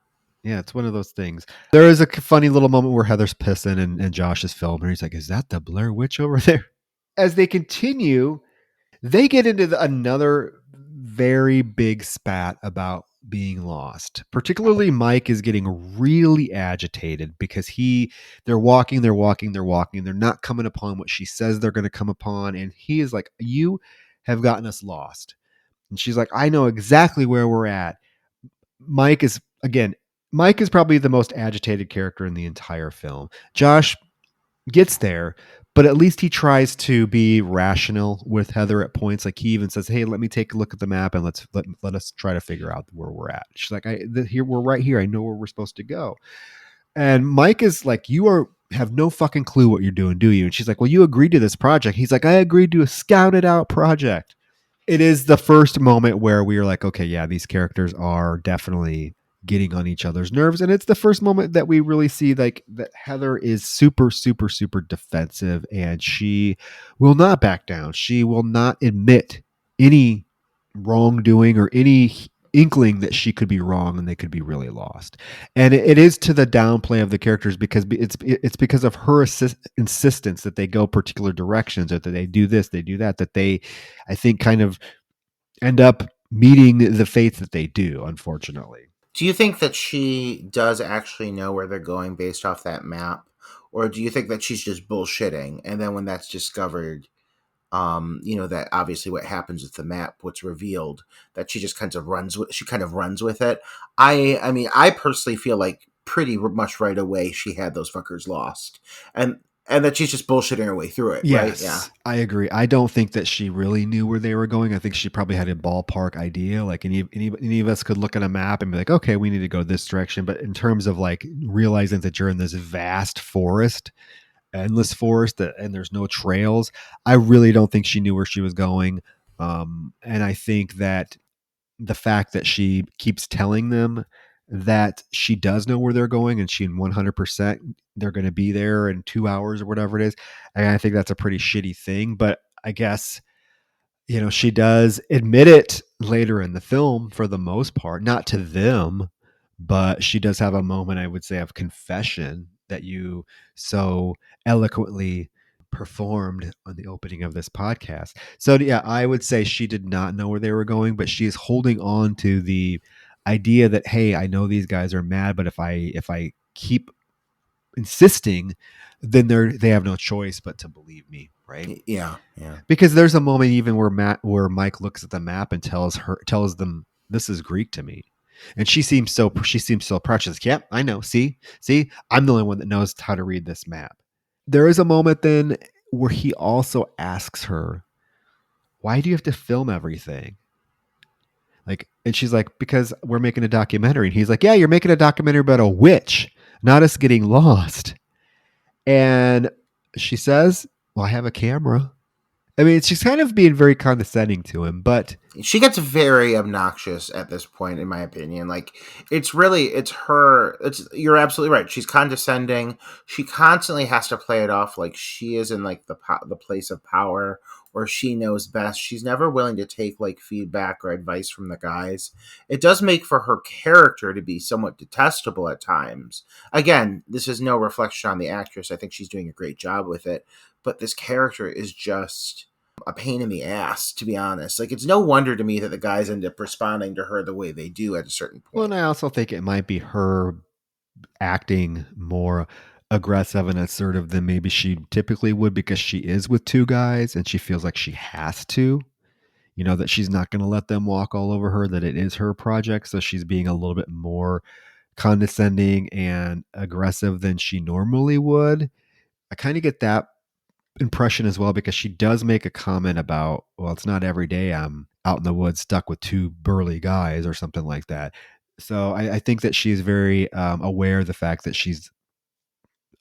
Yeah, it's one of those things. There is a funny little moment where Heather's pissing and Josh is filming. He's like, "Is that the Blair Witch over there?" As they continue, they get into another very big spat about being lost. Particularly Mike is getting really agitated because they're walking. They're not coming upon what she says they're going to come upon. And he is like, you have gotten us lost. And she's like, I know exactly where we're at. Mike is probably the most agitated character in the entire film. Josh gets there, but at least he tries to be rational with Heather at points. Like, he even says, "Hey, let me take a look at the map and let us try to figure out where we're at." She's like, we're right here. I know where we're supposed to go." And Mike is like, have no fucking clue what you're doing, do you? And she's like, "Well, you agreed to this project." He's like, "I agreed to a scouted out project." It is the first moment where we are like, okay, yeah, these characters are definitely getting on each other's nerves. And it's the first moment that we really see like that Heather is super, super, super defensive, and she will not back down. She will not admit any wrongdoing or any inkling that she could be wrong and they could be really lost. And it is to the downplay of the characters, because it's because of her insistence that they go particular directions, or that they do this, they do that they, I think, kind of end up meeting the fate that they do, unfortunately. Do you think that she does actually know where they're going based off that map? Or do you think that she's just bullshitting? And then when that's discovered, that obviously what happens with the map, what's revealed, that she just kind of runs with it. I personally feel like pretty much right away she had those fuckers lost. And that she's just bullshitting her way through it, yes, right? Yeah. I agree. I don't think that she really knew where they were going. I think she probably had a ballpark idea. Like any of us could look at a map and be like, okay, we need to go this direction. But in terms of like realizing that you're in this vast forest, endless forest and there's no trails. I really don't think she knew where she was going. And I think that the fact that she keeps telling them that she does know where they're going and she 100% they're going to be there in 2 hours or whatever it is. And I think that's a pretty shitty thing, but I guess, she does admit it later in the film for the most part, not to them, but she does have a moment, I would say, of confession that you so eloquently performed on the opening of this podcast. So yeah, I would say she did not know where they were going, but she is holding on to the idea that, hey, I know these guys are mad, but if I keep insisting, then they have no choice but to believe me, right? Yeah, yeah. Because there's a moment even where Mike looks at the map and tells them this is Greek to me. And she seems so precious. Yep, I know. See, I'm the only one that knows how to read this map. There is a moment then where he also asks her, "Why do you have to film everything?" And she's like, "Because we're making a documentary." And he's like, "Yeah, you're making a documentary about a witch, not us getting lost." And she says, "Well, I have a camera." I mean, she's kind of being very condescending to him, but She gets very obnoxious at this point, in my opinion. Like, it's her. You're absolutely right. She's condescending. She constantly has to play it off like she is in like the place of power, or she knows best. She's never willing to take like feedback or advice from the guys. It does make for her character to be somewhat detestable at times. Again, this is no reflection on the actress. I think she's doing a great job with it, but this character is just a pain in the ass, to be honest. Like, it's no wonder to me that the guys end up responding to her the way they do at a certain well, point. and I also think it might be her acting more aggressive and assertive than maybe she typically would because she is with two guys and she feels like she has to, that she's not going to let them walk all over her, that it is her project. So she's being a little bit more condescending and aggressive than she normally would. I kind of get that impression as well because she does make a comment about, well, it's not every day I'm out in the woods stuck with two burly guys or something like that. So I think that she's very aware of the fact that she's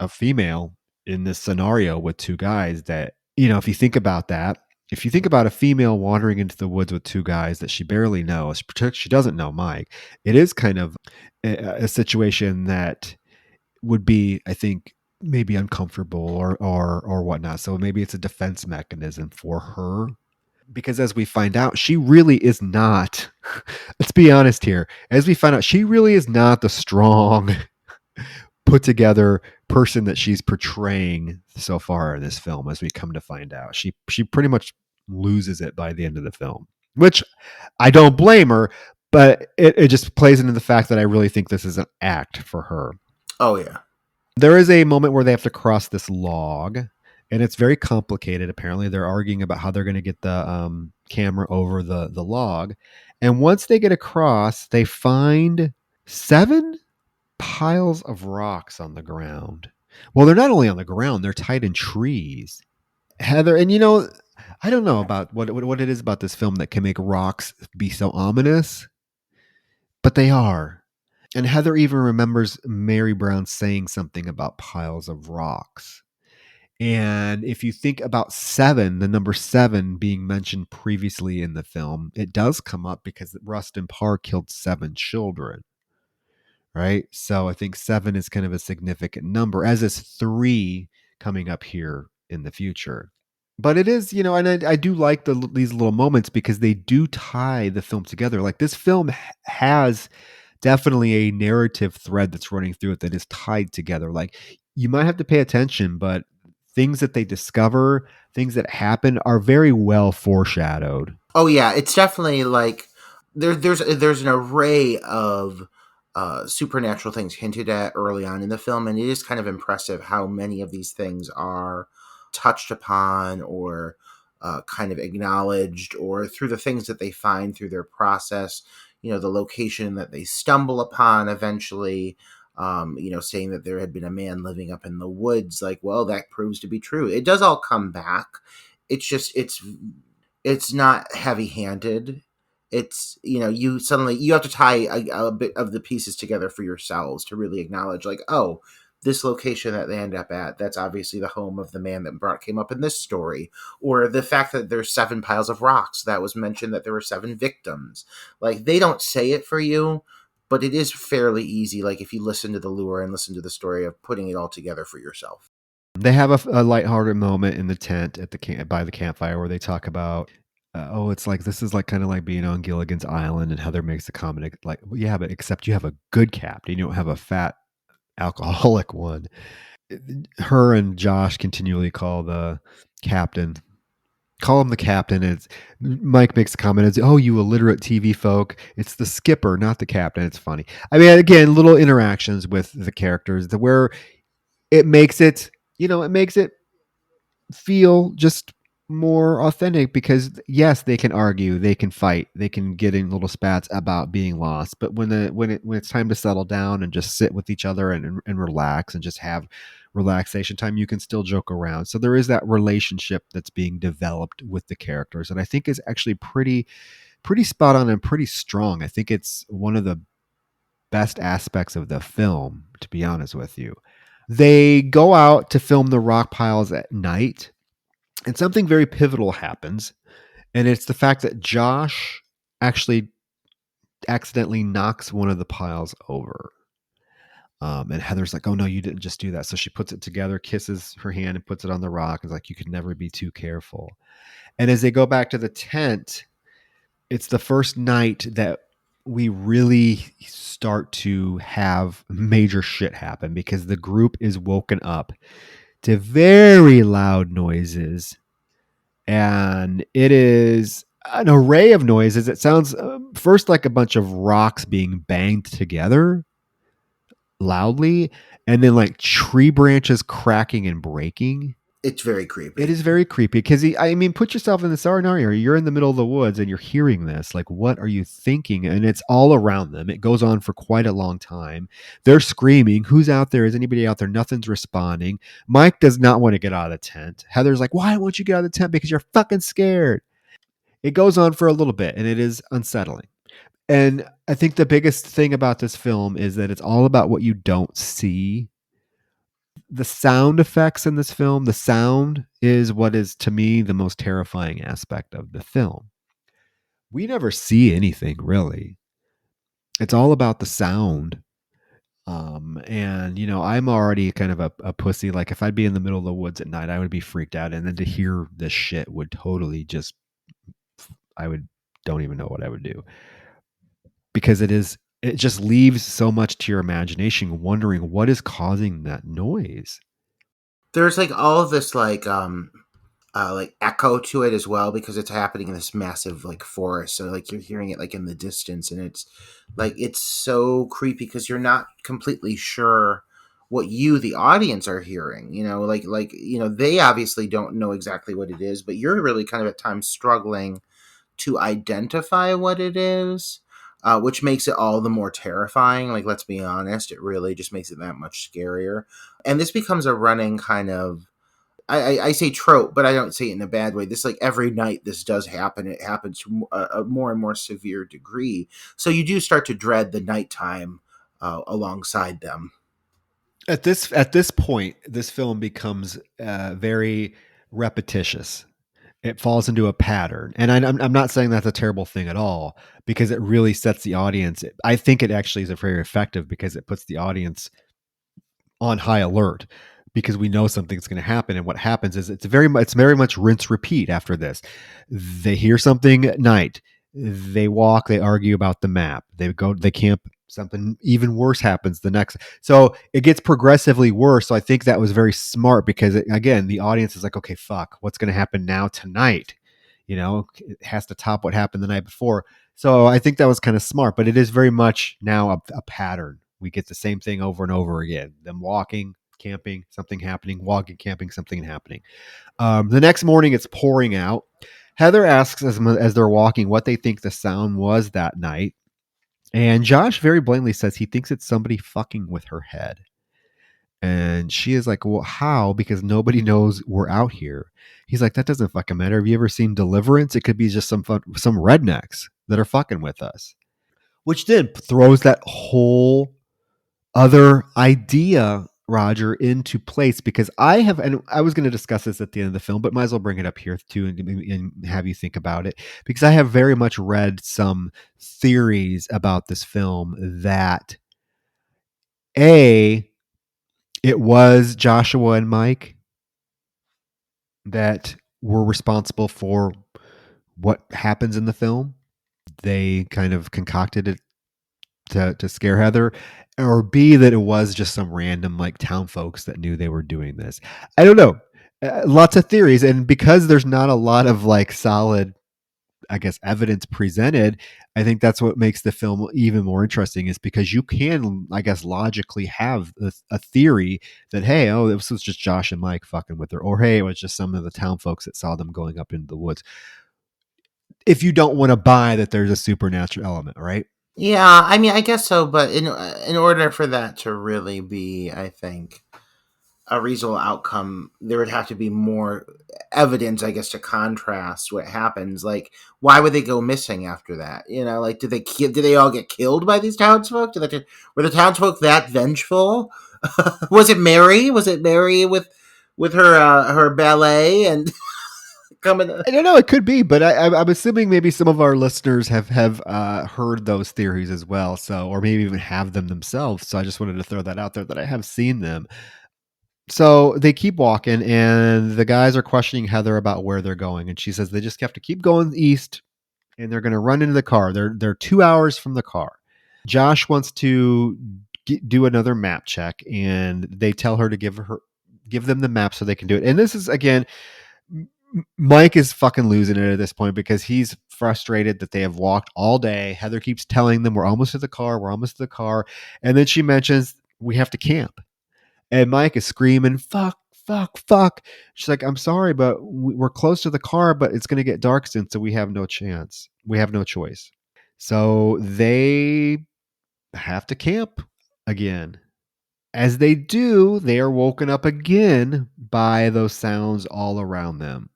a female in this scenario with two guys that, if you think about that, if you think about a female wandering into the woods with two guys that she barely knows, she doesn't know Mike, it is kind of a situation that would be, I think, maybe uncomfortable or whatnot. So maybe it's a defense mechanism for her. Because as we find out, she really is not, let's be honest here, as we find out, she really is not the strong, put together person that she's portraying so far in this film, as we come to find out. She pretty much loses it by the end of the film, which I don't blame her, but it just plays into the fact that I really think this is an act for her. Oh, yeah. There is a moment where they have to cross this log, and it's very complicated. Apparently, they're arguing about how they're going to get the camera over the log. And once they get across, they find 7 piles of rocks on the ground. Well, they're not only on the ground, they're tied in trees. Heather, and I don't know about what it is about this film that can make rocks be so ominous, but they are. And Heather even remembers Mary Brown saying something about piles of rocks. And if you think about 7, the number 7 being mentioned previously in the film, it does come up because Rustin Parr killed 7 children, right? So I think 7 is kind of a significant number, as is 3 coming up here in the future. But it is, and I do like these little moments because they do tie the film together. Like, this film has definitely a narrative thread that's running through it that is tied together. Like, you might have to pay attention, but things that they discover, things that happen are very well foreshadowed. Oh, yeah. It's definitely like there's an array of supernatural things hinted at early on in the film, and it is kind of impressive how many of these things are touched upon or kind of acknowledged, or through the things that they find through their process. The location that they stumble upon eventually. Saying that there had been a man living up in the woods. Like, well, that proves to be true. It does all come back. It's just it's not heavy-handed. It's, you have to tie a bit of the pieces together for yourselves to really acknowledge, like, oh, this location that they end up at, that's obviously the home of the man that came up in this story. Or the fact that there's 7 piles of rocks, that was mentioned that there were 7 victims. Like, they don't say it for you, but it is fairly easy, like, if you listen to the lure and listen to the story, of putting it all together for yourself. They have a lighthearted moment in the tent at by the campfire where they talk about, oh, it's like this is like kind of like being on Gilligan's Island, and Heather makes the comment like, well, yeah, but except you have a good captain, you don't have a fat alcoholic one. Her and Josh continually call the captain. Call him the captain. It's Mike makes a comment. It's, oh, you illiterate TV folk. It's the skipper, not the captain. It's funny. I mean, again, little interactions with the characters where it makes it, it makes it feel just more authentic because yes, they can argue, they can fight, they can get in little spats about being lost, but when it's time to settle down and just sit with each other and relax and just have relaxation time, you can still joke around. So there is that relationship that's being developed with the characters, and I think is actually pretty spot on and pretty strong. I think it's one of the best aspects of the film, to be honest with you. They go out to film the rock piles at night, and something very pivotal happens. And it's the fact that Josh actually accidentally knocks one of the piles over. And Heather's like, oh, no, you didn't just do that. So she puts it together, kisses her hand, and puts it on the rock. It's like, you could never be too careful. And as they go back to the tent, it's the first night that we really start to have major shit happen because the group is woken up to very loud noises, and it is an array of noises. It sounds first like a bunch of rocks being banged together loudly, and then like tree branches cracking and breaking. It's very creepy. It is very creepy because I mean, put yourself in the scenario. You're in the middle of the woods and you're hearing this. Like, what are you thinking? And it's all around them. It goes on for quite a long time. They're screaming. Who's out there? Is anybody out there? Nothing's responding. Mike does not want to get out of the tent. Heather's like, why won't you get out of the tent? Because you're fucking scared. It goes on for a little bit and it is unsettling. And I think the biggest thing about this film is that it's all about what you don't see. The sound effects in this film, the sound is what is to me the most terrifying aspect of the film. We never see anything really. It's all about the sound. And I'm already kind of a pussy. Like if I'd be in the middle of the woods at night, I would be freaked out. And then to hear this shit would totally just, don't even know what I would do, because it just leaves so much to your imagination, wondering what is causing that noise. There's like all of this like echo to it as well, because it's happening in this massive like forest. So like you're hearing it like in the distance, and it's so creepy because you're not completely sure what you, the audience, are hearing. They obviously don't know exactly what it is, but you're really kind of at times struggling to identify what it is. Which makes it all the more terrifying. Like, let's be honest, it really just makes it that much scarier. And this becomes a running kind of, I say trope, but I don't say it in a bad way. This, like, every night this does happen. It happens to a more and more severe degree. So you do start to dread the nighttime alongside them. At this point, this film becomes very repetitious. It falls into a pattern. And I'm not saying that's a terrible thing at all, because it really sets the audience. I think it actually is very effective because it puts the audience on high alert, because we know something's going to happen. And what happens is it's very much rinse repeat after this. They hear something at night. They walk, they argue about the map. They camp. Something even worse happens the next. So it gets progressively worse. So I think that was very smart because, again, the audience is like, okay, fuck, what's going to happen now tonight? It has to top what happened the night before. So I think that was kind of smart, but it is very much now a pattern. We get the same thing over and over again. Them walking, camping, something happening, walking, camping, something happening. The next morning it's pouring out. Heather asks as they're walking what they think the sound was that night. And Josh very blatantly says he thinks it's somebody fucking with her head. And she is like, well, how? Because nobody knows we're out here. He's like, that doesn't fucking matter. Have you ever seen Deliverance? It could be just some rednecks that are fucking with us. Which then throws that whole other idea Roger, into place, because and I was going to discuss this at the end of the film, but might as well bring it up here too and have you think about it, because I have very much read some theories about this film that it was Joshua and Mike that were responsible for what happens in the film. They kind of concocted it to scare Heather, or B, that it was just some random like town folks that knew they were doing this. I don't know. Lots of theories, and because there's not a lot of like solid, I guess, evidence presented, I think that's what makes the film even more interesting, is because you can, I guess, logically have a theory that, hey, oh, this was just Josh and Mike fucking with her, or hey, it was just some of the town folks that saw them going up into the woods. If you don't want to buy that there's a supernatural element, right? Yeah, I mean, I guess so, but in order for that to really be, I think, a reasonable outcome, there would have to be more evidence, I guess, to contrast what happens. Like, why would they go missing after that? You know, like, did they all get killed by these townsfolk? Were the townsfolk that vengeful? Was it Mary? Was it Mary with her ballet and coming? I don't know. It could be, but I'm assuming maybe some of our listeners have heard those theories as well. So, or maybe even have them themselves. So, I just wanted to throw that out there that I have seen them. So they keep walking, and the guys are questioning Heather about where they're going, and she says they just have to keep going east, and they're going to run into the car. They're 2 hours from the car. Josh wants to do another map check, and they tell her to give them the map so they can do it. And this is again, Mike is fucking losing it at this point because he's frustrated that they have walked all day. Heather keeps telling them, we're almost to the car, we're almost to the car. And then she mentions, we have to camp. And Mike is screaming, fuck, fuck, fuck. She's like, I'm sorry, but we're close to the car, but it's going to get dark soon, so we have no chance. We have no choice. So they have to camp again. As they do, they are woken up again by those sounds all around them.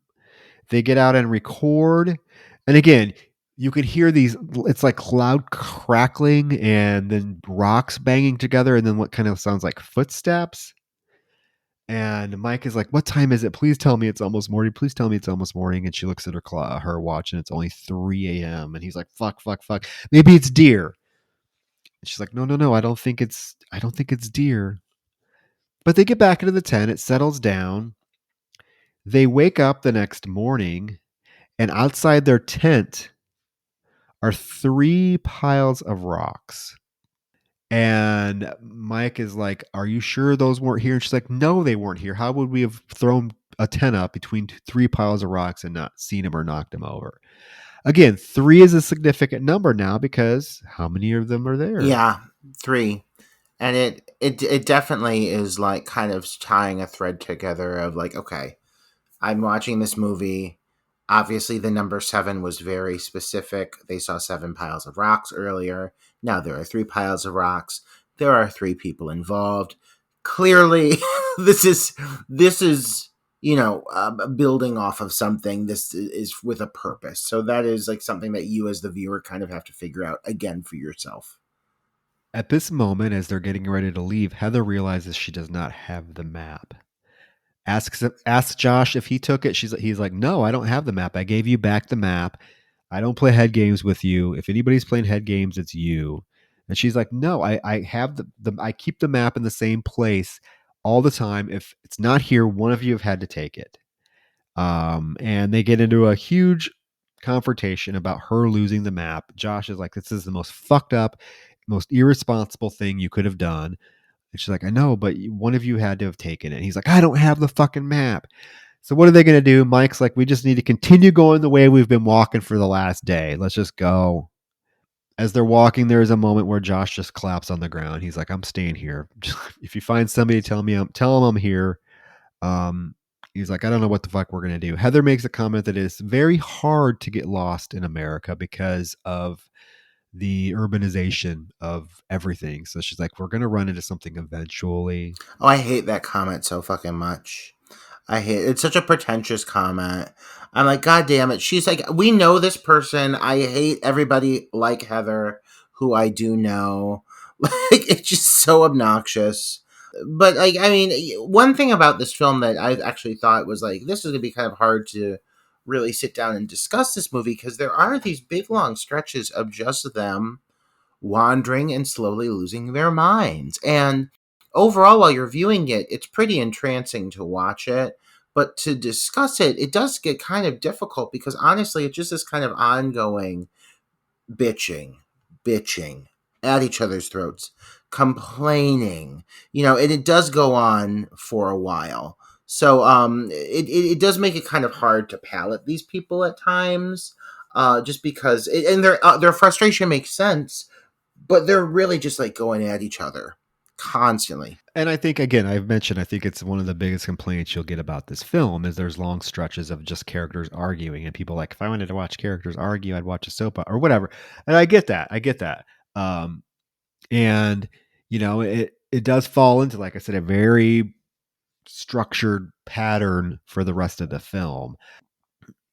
They get out and record. And again, you can hear these, it's like loud crackling and then rocks banging together, and then what kind of sounds like footsteps. And Mike is like, what time is it? Please tell me it's almost morning. Please tell me it's almost morning. And she looks at her watch, and it's only 3 a.m. And he's like, fuck, fuck, fuck. Maybe it's deer. And she's like, no, no, no. I don't think it's deer. But they get back into the tent. It settles down. They wake up the next morning, and outside their tent are 3 piles of rocks. And Mike is like, are you sure those weren't here? And she's like, no, they weren't here. How would we have thrown a tent up between 3 piles of rocks and not seen them or knocked them over? Again, 3 is a significant number now because how many of them are there? Yeah, 3. And it definitely is like kind of tying a thread together of like, okay, I'm watching this movie. Obviously, the number 7 was very specific. They saw 7 piles of rocks earlier. Now there are 3 piles of rocks. There are 3 people involved. Clearly, this is building off of something. This is with a purpose. So that is like something that you as the viewer kind of have to figure out again for yourself. At this moment, as they're getting ready to leave, Heather realizes she does not have the map. Asks Josh if he took it. He's like, no, I don't have the map. I gave you back the map. I don't play head games with you. If anybody's playing head games, it's you. And she's like, no, I have I keep the map in the same place all the time. If it's not here, one of you have had to take it. And they get into a huge confrontation about her losing the map. Josh is like, this is the most fucked up, most irresponsible thing you could have done. And she's like, I know, but one of you had to have taken it. And he's like, I don't have the fucking map. So what are they going to do? Mike's like, we just need to continue going the way we've been walking for the last day. Let's just go. As they're walking, there is a moment where Josh just claps on the ground. He's like, I'm staying here. If you find somebody, tell them I'm here. He's like, I don't know what the fuck we're going to do. Heather makes a comment that it's very hard to get lost in America because of the urbanization of everything. So she's like, we're going to run into something eventually. Oh, I hate that comment so fucking much. I hate it's such a pretentious comment. I'm like, God damn it. She's like, we know this person. I hate everybody like Heather, who I do know. Like, it's just so obnoxious. but like, I mean, one thing about this film that I actually thought was like, this is gonna be kind of hard to really sit down and discuss this movie because there are these big long stretches of just them wandering and slowly losing their minds. And overall, while you're viewing it, it's pretty entrancing to watch it. But to discuss it, it does get kind of difficult because honestly, it's just this kind of ongoing bitching, bitching at each other's throats, complaining, and it does go on for a while. So it does make it kind of hard to palate these people at times, just because, and their frustration makes sense, but they're really just like going at each other constantly. And I think, again, I've mentioned, I think it's one of the biggest complaints you'll get about this film is there's long stretches of just characters arguing, and people like, if I wanted to watch characters argue, I'd watch a soap opera or whatever. And I get that. I get that. And it does fall into, like I said, a very structured pattern for the rest of the film.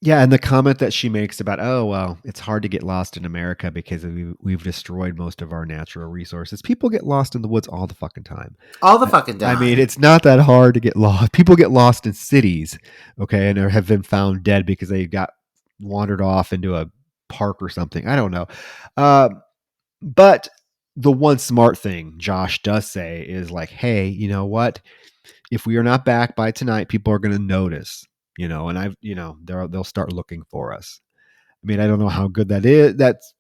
Yeah, and the comment that she makes about, oh, well, it's hard to get lost in America because we've destroyed most of our natural resources. People get lost in the woods all the fucking time. All the fucking time. I mean, it's not that hard to get lost. People get lost in cities, okay, and have been found dead because they got wandered off into a park or something. I don't know. But the one smart thing Josh does say is like, hey, you know what? If we are not back by tonight, people are going to notice. And they'll start looking for us. I mean, I don't know how good that is. That's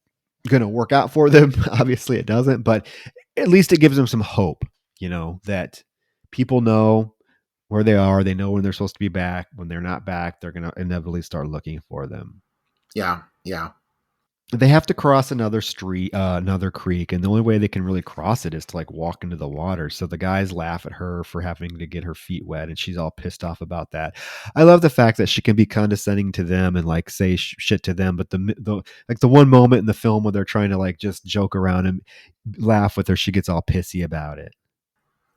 going to work out for them. Obviously it doesn't, but at least it gives them some hope, that people know where they are. They know when they're supposed to be back. When they're not back, they're going to inevitably start looking for them. Yeah. Yeah. They have to cross another street, another creek, and the only way they can really cross it is to like walk into the water. So the guys laugh at her for having to get her feet wet, and she's all pissed off about that. I love the fact that she can be condescending to them and like say shit to them, but the like the one moment in the film where they're trying to like just joke around and laugh with her, she gets all pissy about it.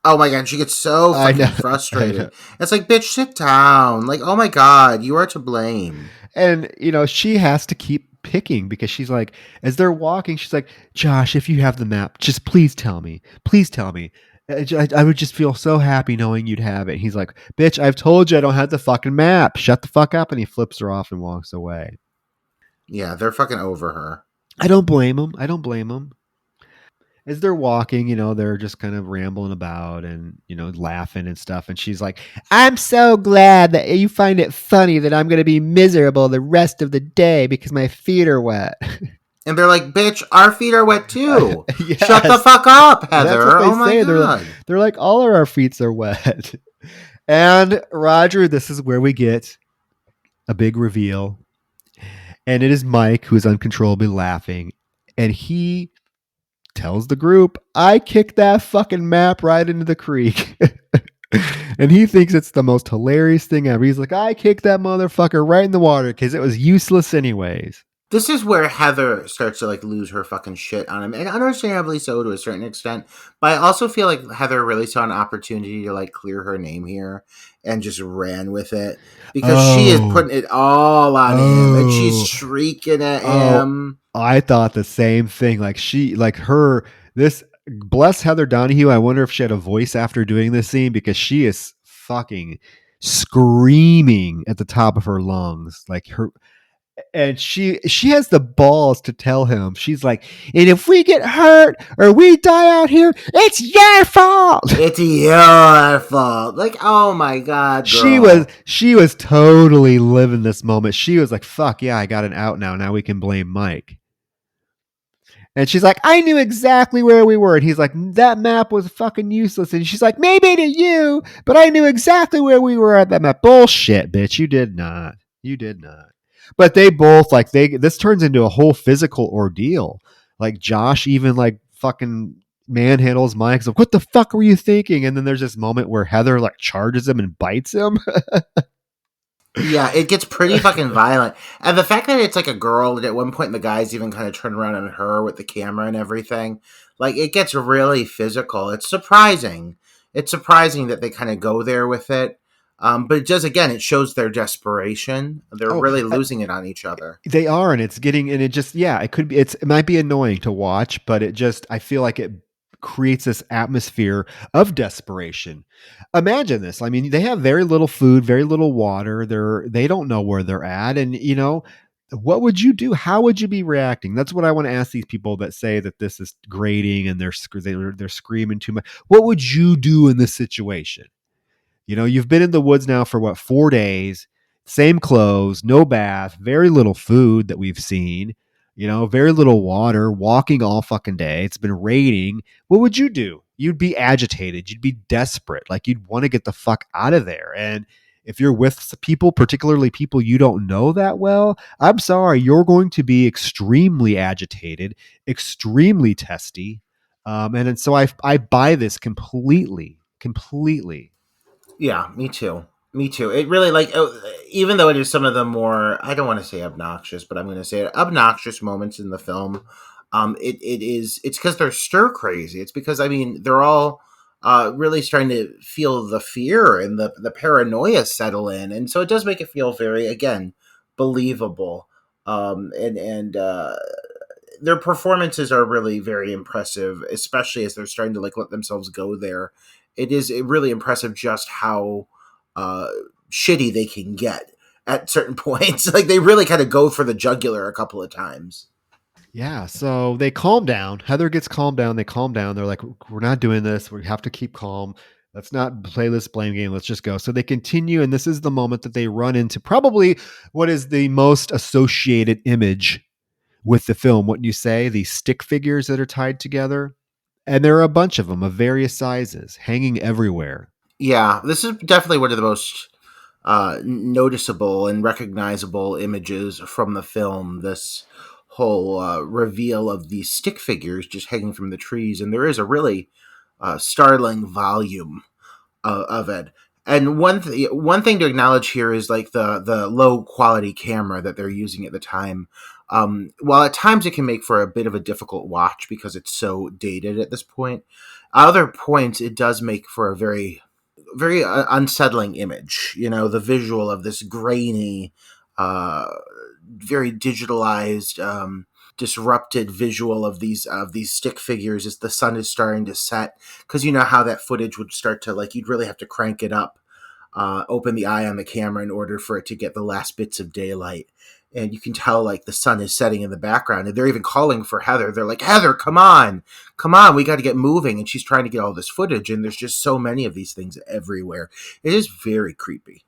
Oh my god, she gets so fucking frustrated. It's like, bitch, sit down. Like, oh my god, you are to blame. And she has to keep picking because she's like, as they're walking, she's like, Josh, if you have the map, just please tell me. I would just feel so happy knowing you'd have it. And he's like, bitch, I've told you I don't have the fucking map. Shut the fuck up. And he flips her off and walks away. Yeah, they're fucking over her. I don't blame him. As they're walking, they're just kind of rambling about and, laughing and stuff. And she's like, I'm so glad that you find it funny that I'm going to be miserable the rest of the day because my feet are wet. And they're like, bitch, our feet are wet too. Yes. Shut the fuck up, Heather. That's what they say. My God. They're like, all of our feet are wet. And Roger, this is where we get a big reveal. And it is Mike who is uncontrollably laughing. And he tells the group, I kicked that fucking map right into the creek. And he thinks it's the most hilarious thing ever. He's like, I kicked that motherfucker right in the water because it was useless anyways. This is where Heather starts to like lose her fucking shit on him, and understandably so to a certain extent. But I also feel like Heather really saw an opportunity to like clear her name here and just ran with it because she is putting it all on him and she's shrieking at him. I thought the same thing. This bless Heather Donahue. I wonder if she had a voice after doing this scene because she is fucking screaming at the top of her lungs, like her. And she has the balls to tell him, she's like, and if we get hurt or we die out here, it's your fault. It's your fault. Like, oh my God, girl. She was totally living this moment. She was like, fuck yeah, I got an out now. Now we can blame Mike. And she's like, I knew exactly where we were. And he's like, that map was fucking useless. And she's like, maybe to you, but I knew exactly where we were at that map. Bullshit, bitch. You did not. But they both this turns into a whole physical ordeal. Like Josh even like fucking manhandles Mike. Like, what the fuck were you thinking? And then there's this moment where Heather like charges him and bites him. Yeah, it gets pretty fucking violent. And the fact that it's like a girl, and at one point the guys even kind of turn around on her with the camera and everything, like it gets really physical. It's surprising. It's surprising that they kind of go there with it. But it does, again, it shows their desperation. They're really losing it on each other. They are, and it might be annoying to watch, but I feel like it creates this atmosphere of desperation. Imagine this. I mean, they have very little food, very little water. They don't know where they're at, and what would you do? How would you be reacting? That's what I want to ask these people that say that this is grating and they're screaming too much. What would you do in this situation? You've been in the woods now for what, 4 days, same clothes, no bath, very little food that we've seen, very little water, walking all fucking day. It's been raining. What would you do? You'd be agitated. You'd be desperate. Like you'd want to get the fuck out of there. And if you're with people, particularly people you don't know that well, I'm sorry, you're going to be extremely agitated, extremely testy. And so I buy this completely, completely. Yeah, me too. Me too. It really even though it is some of the more, I don't want to say obnoxious, but I'm going to say it, obnoxious moments in the film. It's because they're stir crazy. It's because I mean they're all really starting to feel the fear and the paranoia settle in, and so it does make it feel very again believable. And their performances are really very impressive, especially as they're starting to like let themselves go there. It is really impressive just how uh, shitty they can get at certain points. Like they really kind of go for the jugular a couple of times. Yeah, so they calm down. Heather gets calmed down. They calm down. They're like, we're not doing this. We have to keep calm. Let's not play this blame game. Let's just go. So they continue. And this is the moment that they run into probably what is the most associated image with the film. Wouldn't you say? These stick figures that are tied together. And there are a bunch of them of various sizes hanging everywhere. Yeah, this is definitely one of the most noticeable and recognizable images from the film. This whole reveal of these stick figures just hanging from the trees, and there is a really startling volume of it. And one thing to acknowledge here is like the low quality camera that they're using at the time. While at times it can make for a bit of a difficult watch because it's so dated at this point, at other points it does make for a very unsettling image. You know, the visual of this grainy, uh, very digitalized, disrupted visual of these stick figures as the sun is starting to set. Because you know how that footage would start to like you'd really have to crank it up, open the eye on the camera in order for it to get the last bits of daylight. And you can tell like the sun is setting in the background, and they're even calling for Heather. They're like, Heather, come on, we got to get moving. And she's trying to get all this footage, and there's just so many of these things everywhere. It is very creepy.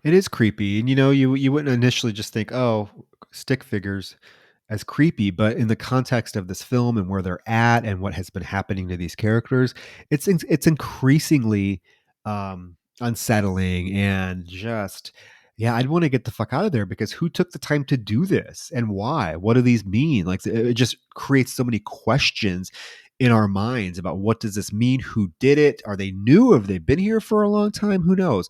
It is creepy. And you wouldn't initially just think, oh, stick figures as creepy, but in the context of this film and where they're at and what has been happening to these characters, it's increasingly unsettling and just yeah, I'd want to get the fuck out of there because who took the time to do this and why? What do these mean? Like it just creates so many questions in our minds about what does this mean? Who did it? Are they new? Have they been here for a long time? Who knows?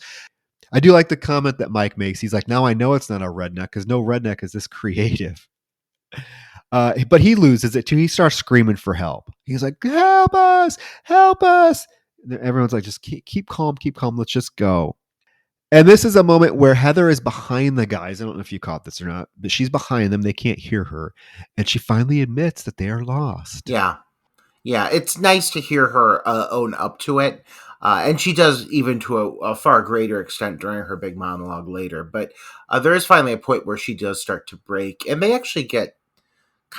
I do like the comment that Mike makes. He's like, now I know it's not a redneck because no redneck is this creative. But he loses it too. He starts screaming for help. He's like, "Help us! Help us!" And everyone's like, "Just keep calm, keep calm. Let's just go." And this is a moment where Heather is behind the guys. I don't know if you caught this or not, but she's behind them. They can't hear her, and she finally admits that they are lost. Yeah, yeah, it's nice to hear her own up to it. And she does even to a far greater extent during her big monologue later. But there is finally a point where she does start to break, and they actually get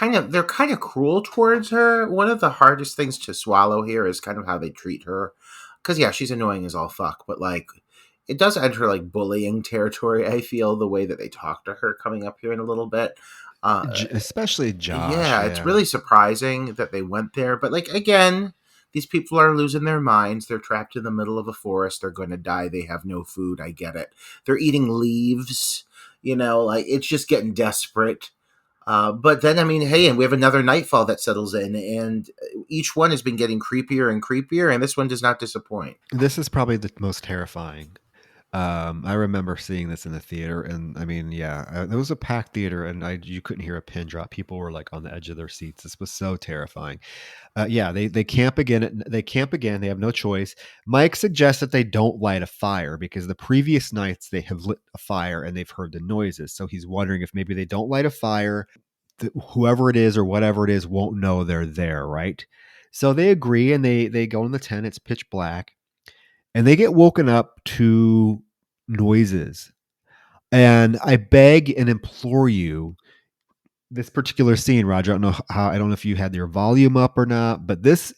they're kind of cruel towards her. One of the hardest things to swallow here is kind of how they treat her. Because yeah, she's annoying as all fuck, but like it does enter like bullying territory. I feel the way that they talk to her coming up here in a little bit. Especially Josh. Yeah, it's really surprising that they went there. But like again, these people are losing their minds. They're trapped in the middle of a forest. They're going to die. They have no food. I get it. They're eating leaves. You know, like it's just getting desperate. But then, I mean, hey, and we have another nightfall that settles in, and each one has been getting creepier and creepier, and this one does not disappoint. This is probably the most terrifying. I remember seeing this in the theater, and I mean, yeah, it was a packed theater, and you couldn't hear a pin drop. People were like on the edge of their seats. This was so terrifying. Yeah, they camp again. They camp again. They have no choice. Mike suggests that they don't light a fire because the previous nights they have lit a fire and they've heard the noises. So he's wondering if maybe they don't light a fire, whoever it is or whatever it is won't know they're there, right? So they agree and they go in the tent. It's pitch black, and they get woken up to noises. And I beg and implore you, this particular scene, Roger. I don't know if you had your volume up or not, but this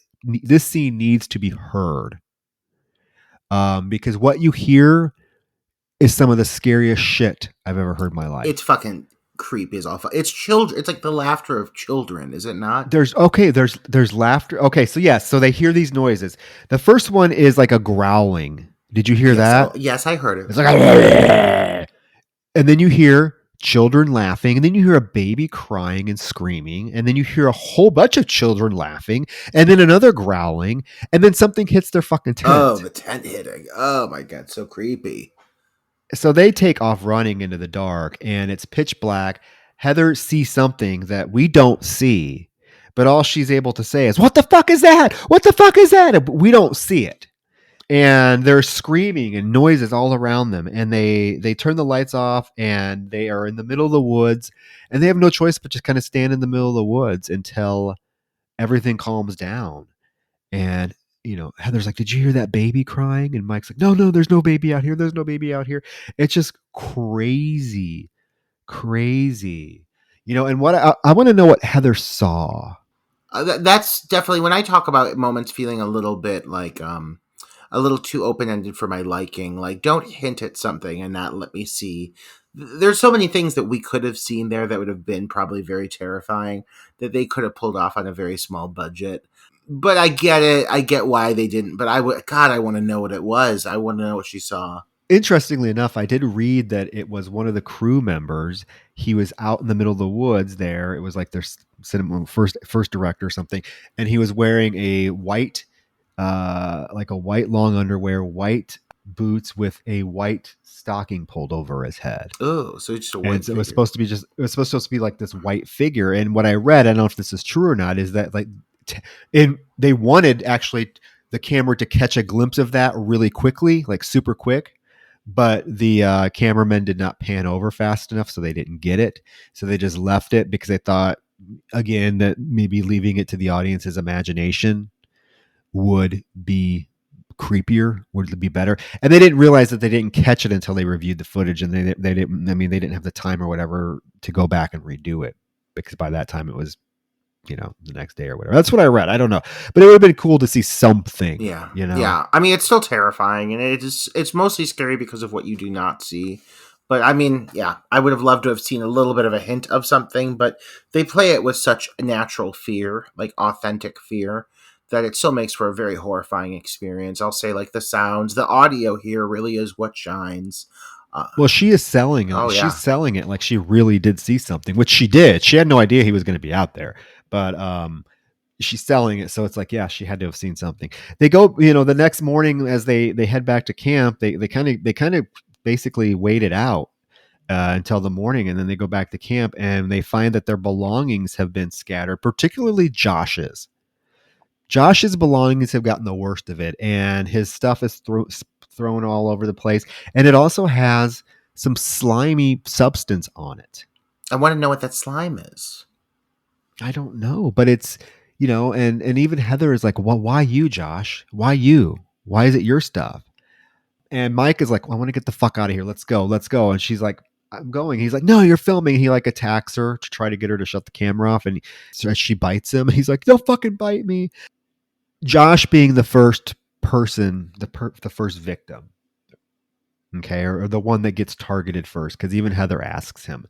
scene needs to be heard, because what you hear is some of the scariest shit I've ever heard in my life. It's fucking creepy as all. It's children. It's like the laughter of children, is it not? There's laughter. Okay, so yes, so they hear these noises. The first one is like a growling. Did you hear that? Yes, I heard it. It's like, and then you hear children laughing, and then you hear a baby crying and screaming, and then you hear a whole bunch of children laughing, and then another growling, and then something hits their fucking tent. Oh, the tent hitting. Oh my God, so creepy. So they take off running into the dark, and it's pitch black. Heather sees something that we don't see, but all she's able to say is, "What the fuck is that? What the fuck is that?" And we don't see it. And they're screaming and noises all around them, and they turn the lights off, and they are in the middle of the woods, and they have no choice but just kind of stand in the middle of the woods until everything calms down. And Heather's like, "Did you hear that baby crying?" And Mike's like, No, there's no baby out here. There's no baby out here." It's just crazy, crazy. And what I want to know what Heather saw. That's definitely when I talk about moments feeling a little bit like a little too open-ended for my liking. Like, don't hint at something and not let me see. There's so many things that we could have seen there that would have been probably very terrifying that they could have pulled off on a very small budget. But I get it. I get why they didn't. But I want to know what it was. I want to know what she saw. Interestingly enough, I did read that it was one of the crew members. He was out in the middle of the woods there. It was like their cinema first director or something. And he was wearing a white, like a white long underwear, white boots with a white stocking pulled over his head. Oh, so it's just a white figure. It was supposed to be like this white figure. And what I read, I don't know if this is true or not, is that like, and they wanted actually the camera to catch a glimpse of that really quickly, like super quick. But the cameramen did not pan over fast enough, so they didn't get it. So they just left it because they thought, again, that maybe leaving it to the audience's imagination would be creepier, would be better. And they didn't realize that they didn't catch it until they reviewed the footage, and they didn't. I mean, they didn't have the time or whatever to go back and redo it because by that time it was, the next day or whatever. That's what I read. I don't know, but it would have been cool to see something. Yeah, Yeah. I mean, it's still terrifying, and it's mostly scary because of what you do not see. But I mean, yeah, I would have loved to have seen a little bit of a hint of something, but they play it with such natural fear, like authentic fear, that it still makes for a very horrifying experience. I'll say, like, the sounds, the audio here really is what shines. Well, she is selling it. Oh, yeah. She's selling it like she really did see something, which she did. She had no idea he was going to be out there, but she's selling it, so it's like, yeah, she had to have seen something. They go, the next morning as they head back to camp, they kind of basically wait it out until the morning, and then they go back to camp and they find that their belongings have been scattered, particularly Josh's. Josh's belongings have gotten the worst of it, and his stuff is thrown all over the place, and it also has some slimy substance on it. I want to know what that slime is. I don't know, but it's, and even Heather is like, well, why you, Josh? Why you? Why is it your stuff? And Mike is like, well, I want to get the fuck out of here. Let's go. And she's like, I'm going. He's like, no, you're filming. He like attacks her to try to get her to shut the camera off. And so she bites him. He's like, don't fucking bite me. Josh being the first person, the first victim. Okay. Or the one that gets targeted first. Cause even Heather asks him,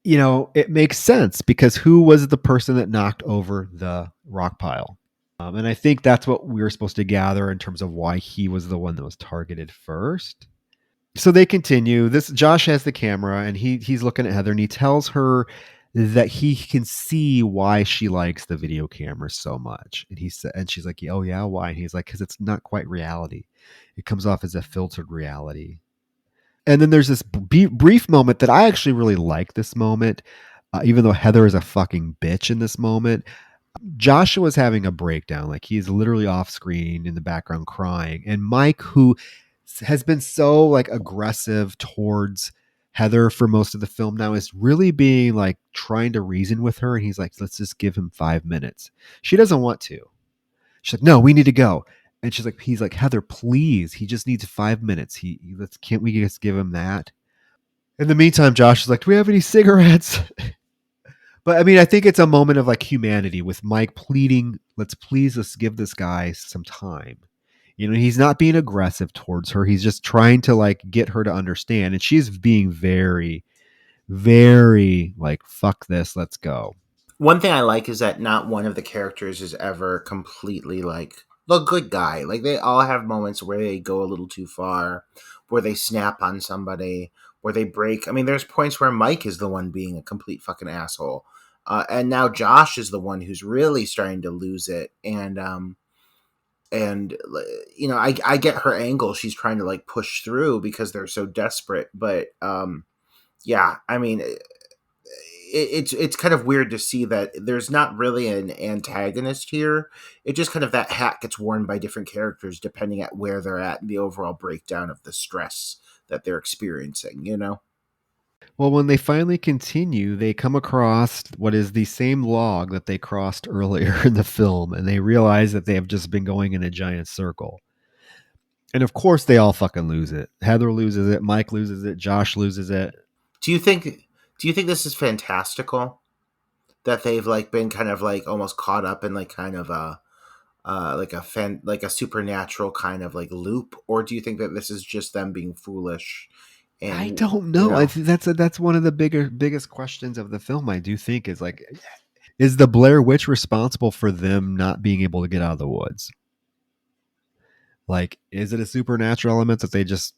it makes sense because who was the person that knocked over the rock pile? And I think that's what we were supposed to gather in terms of why he was the one that was targeted first. So they continue. Josh has the camera and he's looking at Heather and he tells her that he can see why she likes the video camera so much. And she's like, oh yeah, why? And he's like, because it's not quite reality. It comes off as a filtered reality. And then there's this brief moment that I actually really like this moment, even though Heather is a fucking bitch in this moment. Joshua's having a breakdown. Like he's literally off screen in the background crying. And Mike, who has been so like aggressive towards Heather for most of the film now, is really being like trying to reason with her. And he's like, let's just give him 5 minutes. She doesn't want to. She's like, no, we need to go. And he's like, Heather, please. He just needs 5 minutes. Can't we just give him that? In the meantime, Josh is like, do we have any cigarettes? But I mean, I think it's a moment of like humanity with Mike pleading, let's give this guy some time. He's not being aggressive towards her. He's just trying to like get her to understand. And she's being very, very like, fuck this, let's go. One thing I like is that not one of the characters is ever completely like the good guy. Like they all have moments where they go a little too far, where they snap on somebody, where they break. I mean, there's points where Mike is the one being a complete fucking asshole, and now Josh is the one who's really starting to lose it. And I get her angle. She's trying to like push through because they're so desperate, but yeah, I mean, it's kind of weird to see that there's not really an antagonist here. It just kind of that hat gets worn by different characters depending at where they're at in the overall breakdown of the stress that they're experiencing, you know? Well, when they finally continue, they come across what is the same log that they crossed earlier in the film, and they realize that they have just been going in a giant circle. And of course, they all fucking lose it. Heather loses it. Mike loses it. Josh loses it. Do you think this is fantastical? That they've like been kind of like almost caught up in like kind of a like a supernatural kind of like loop, or do you think that this is just them being foolish? I And don't know. I think that's one of the biggest questions of the film. I do think is like, is the Blair Witch responsible for them not being able to get out of the woods? Like, is it a supernatural element that they just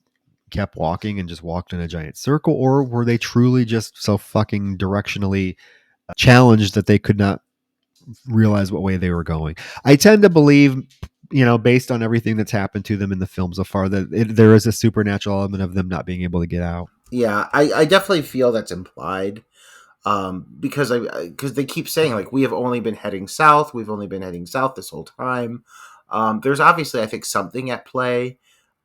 kept walking and just walked in a giant circle, or were they truly just so fucking directionally challenged that they could not realize what way they were going? I tend to believe, based on everything that's happened to them in the film so far, that there is a supernatural element of them not being able to get out. yeah, I definitely feel that's implied. Because they keep saying like we have only been heading south, we've only been heading south this whole time. There's obviously I think something at play,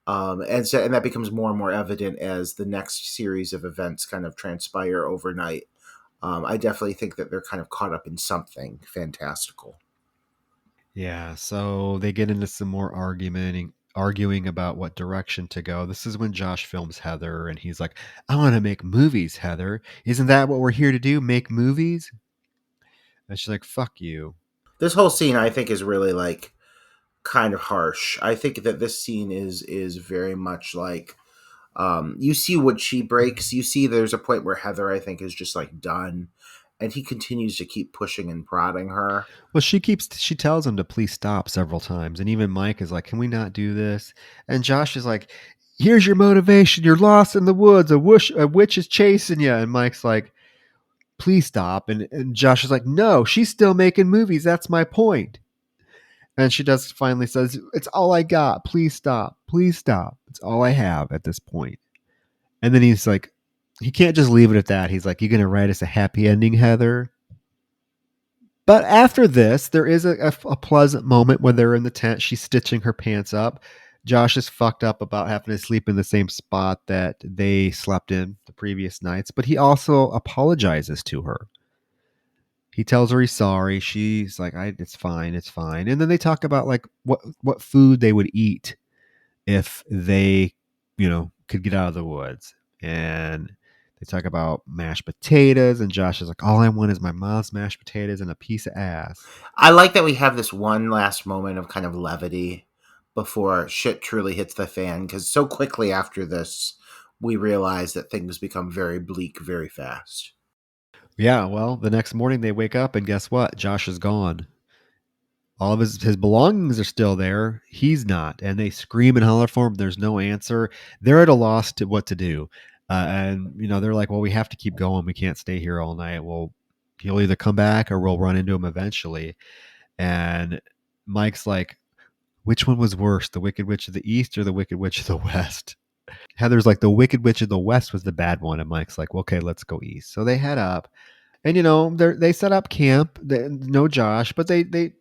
and that becomes more and more evident as the next series of events kind of transpire overnight. I definitely think that they're kind of caught up in something fantastical. Yeah, so they get into some more arguing about what direction to go. This is when Josh films Heather and he's like, I want to make movies, Heather. Isn't that what we're here to do? Make movies? And she's like, fuck you. This whole scene I think is really like kind of harsh. I think that this scene is very much like you see what she breaks. You see there's a point where Heather I think is just like done, and he continues to keep pushing and prodding her. Well, she tells him to please stop several times. And even Mike is like, can we not do this? And Josh is like, here's your motivation. You're lost in the woods. A witch is chasing you. And Mike's like, please stop. And Josh is like, no, she's still making movies. That's my point. And she does finally says, it's all I got. Please stop. Please stop. It's all I have at this point. And then he's like, he can't just leave it at that. He's like, you going to write us a happy ending, Heather? But after this, there is a pleasant moment when they're in the tent. She's stitching her pants up. Josh is fucked up about having to sleep in the same spot that they slept in the previous nights, but he also apologizes to her. He tells her he's sorry. She's like, it's fine, it's fine. And then they talk about like what food they would eat if they, could get out of the woods. And they talk about mashed potatoes, and Josh is like, all I want is my mom's mashed potatoes and a piece of ass. I like that we have this one last moment of kind of levity before shit truly hits the fan, because so quickly after this, we realize that things become very bleak very fast. Yeah, well, the next morning they wake up, and guess what? Josh is gone. All of his belongings are still there. He's not. And they scream and holler for him. There's no answer. They're at a loss to what to do. And they're like, well, we have to keep going. We can't stay here all night. Well, he'll either come back or we'll run into him eventually. And Mike's like, which one was worse, the Wicked Witch of the East or the Wicked Witch of the West? Heather's like, the Wicked Witch of the West was the bad one. And Mike's like, well, okay, let's go east. So they head up. And, they set up camp. No Josh, but they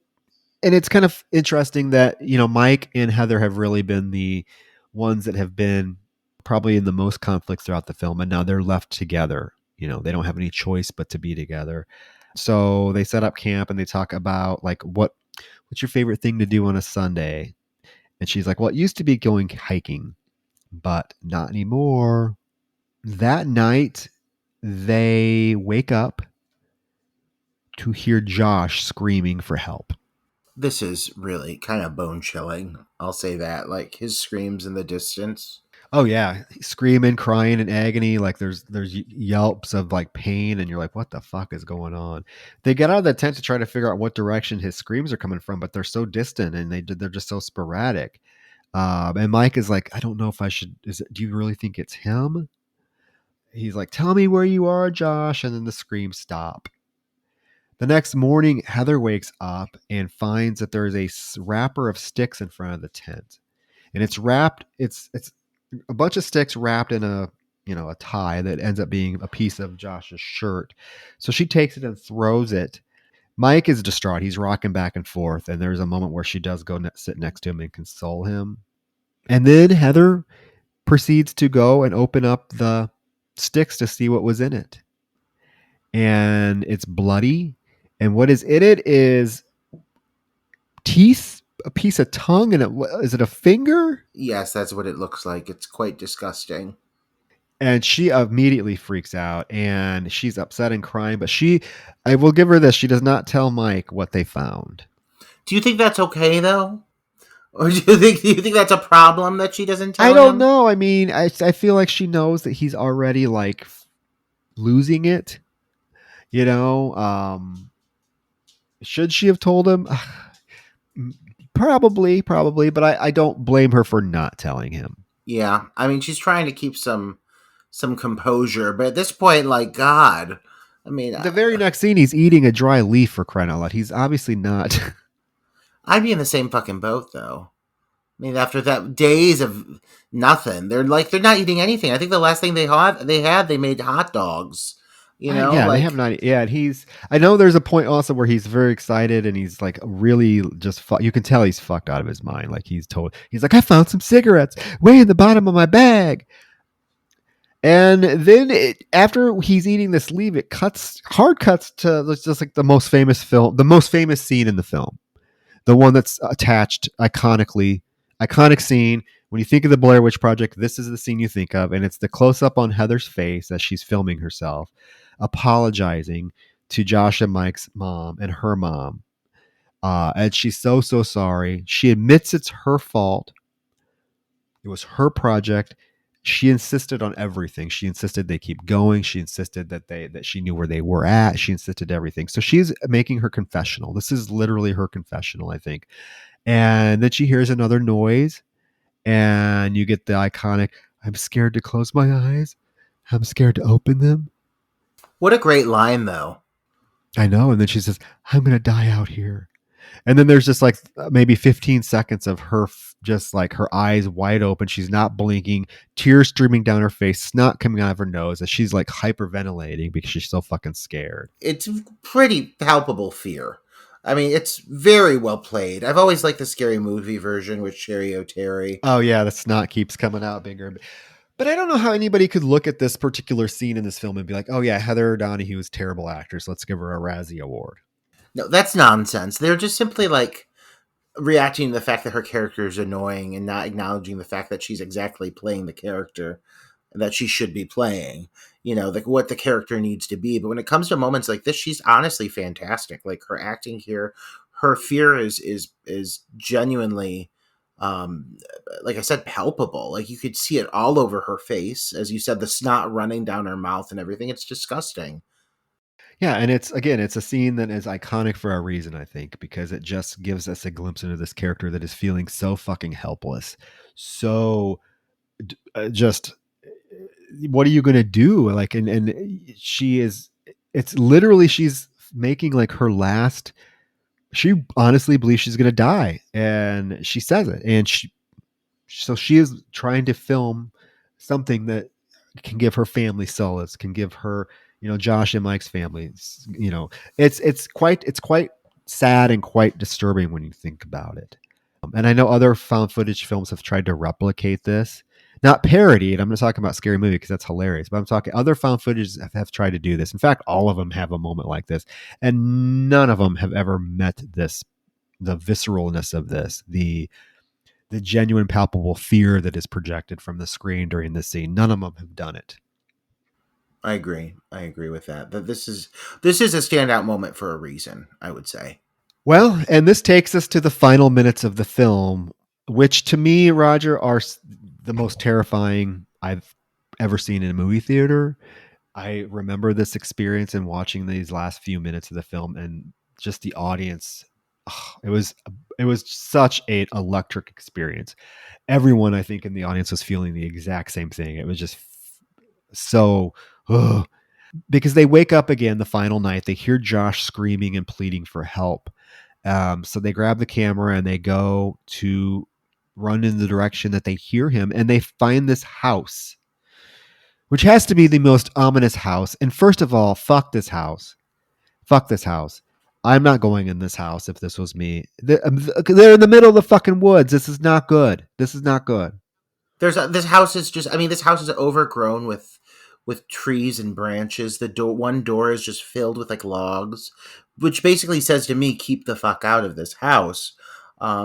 and it's kind of interesting that, Mike and Heather have really been the ones that have been probably in the most conflict throughout the film. And now they're left together. They don't have any choice but to be together. So they set up camp and they talk about like what What's your favorite thing to do on a Sunday? And she's like, well, it used to be going hiking, but not anymore. That night, they wake up to hear Josh screaming for help. This is really kind of bone chilling. I'll say that. Like his screams in the distance. Oh yeah, screaming, crying in agony. Like there's yelps of like pain, and you're like, what the fuck is going on? They get out of the tent to try to figure out what direction his screams are coming from, but they're so distant and they're just so sporadic. And Mike is like, I don't know if I should. Do you really think it's him? He's like, tell me where you are, Josh. And then the screams stop. The next morning, Heather wakes up and finds that there is a wrapper of sticks in front of the tent, and it's wrapped. It's a bunch of sticks wrapped in a tie that ends up being a piece of Josh's shirt. So she takes it and throws it. Mike is distraught. He's rocking back and forth, and there's a moment where she does go sit next to him and console him. And then Heather proceeds to go and open up the sticks to see what was in it. And it's bloody. And what is in it is teeth, a piece of tongue, and is it a finger? Yes, that's what it looks like. It's quite disgusting. And she immediately freaks out and she's upset and crying. But I will give her this, she does not tell Mike what they found. Do you think that's okay though? Or do you think that's a problem that she doesn't tell him? I don't know. I mean, I feel like she knows that he's already like losing it. Should she have told him? Probably, but I don't blame her for not telling him. Yeah, I mean, she's trying to keep some composure, but at this point, like, God, I mean, The very next scene, he's eating a dry leaf, for crying out loud. He's obviously not. I'd be in the same fucking boat though. I mean, after that days of nothing, they're not eating anything. I think the last thing they made hot dogs. Yeah, like, they have not. Yeah, and I know there's a point also where he's very excited and he's like really just. You can tell he's fucked out of his mind. Like he's like, I found some cigarettes way in the bottom of my bag. And then after he's eating this leaf, it hard cuts to just like the most famous scene in the film, the one that's attached iconic scene. When you think of the Blair Witch Project, this is the scene you think of, and it's the close up on Heather's face as she's filming herself, apologizing to Josh and Mike's mom and her mom. And she's so sorry. She admits it's her fault. It was her project. She insisted on everything. She insisted they keep going. She insisted that she knew where they were at. She insisted everything. So she's making her confessional. This is literally her confessional, I think. And then she hears another noise, and you get the iconic, I'm scared to close my eyes. I'm scared to open them. what a great line, though. I know. And then she says, I'm going to die out here. And then there's just like maybe 15 seconds of her just like her eyes wide open. She's not blinking, tears streaming down her face, snot coming out of her nose as she's like hyperventilating because she's so fucking scared. It's pretty palpable fear. I mean, it's very well played. I've always liked the Scary Movie version with Sherry O'Terry. Oh, yeah, the snot keeps coming out bigger. But I don't know how anybody could look at this particular scene in this film and be like, oh, yeah, Heather Donahue is a terrible actress. Let's give her a Razzie Award. No, that's nonsense. They're just simply like reacting to the fact that her character is annoying and not acknowledging the fact that she's exactly playing the character that she should be playing. Like what the character needs to be. But when it comes to moments like this, she's honestly fantastic. Like her acting here, her fear is genuinely, like I said, palpable. Like you could see it all over her face, as you said, the snot running down her mouth and everything. It's disgusting. Yeah, and it's a scene that is iconic for a reason, I think, because it just gives us a glimpse into this character that is feeling so fucking helpless. So just what are you going to do? Like, and it's literally, she's making like her last, she honestly believes she's going to die. And she says it. And so she is trying to film something that can give her family solace, can give her, Josh and Mike's family, it's quite sad and quite disturbing when you think about it. And I know other found footage films have tried to replicate this, not parody it. I'm not talking about Scary Movie because that's hilarious, but I'm talking other found footage have tried to do this. In fact, all of them have a moment like this, and none of them have ever met this the visceralness of this, the genuine palpable fear that is projected from the screen during this scene. None of them have done it. I agree. I agree with that. That this is a standout moment for a reason, I would say. Well, and this takes us to the final minutes of the film, which to me, Roger, are the most terrifying I've ever seen in a movie theater. I remember this experience in watching these last few minutes of the film, and just the audience. It was such an electric experience. Everyone, I think, in the audience was feeling the exact same thing. It was just so. Ugh. Because they wake up again the final night, they hear Josh screaming and pleading for help. So they grab the camera and they go to run in the direction that they hear him, and they find this house, which has to be the most ominous house. And first of all, fuck this house. Fuck this house. I'm not going in this house if this was me. They're in the middle of the fucking woods. This is not good. This is not good. This house is just. I mean, this house is overgrown with trees and branches. One door is just filled with like logs, which basically says to me, "Keep the fuck out of this house."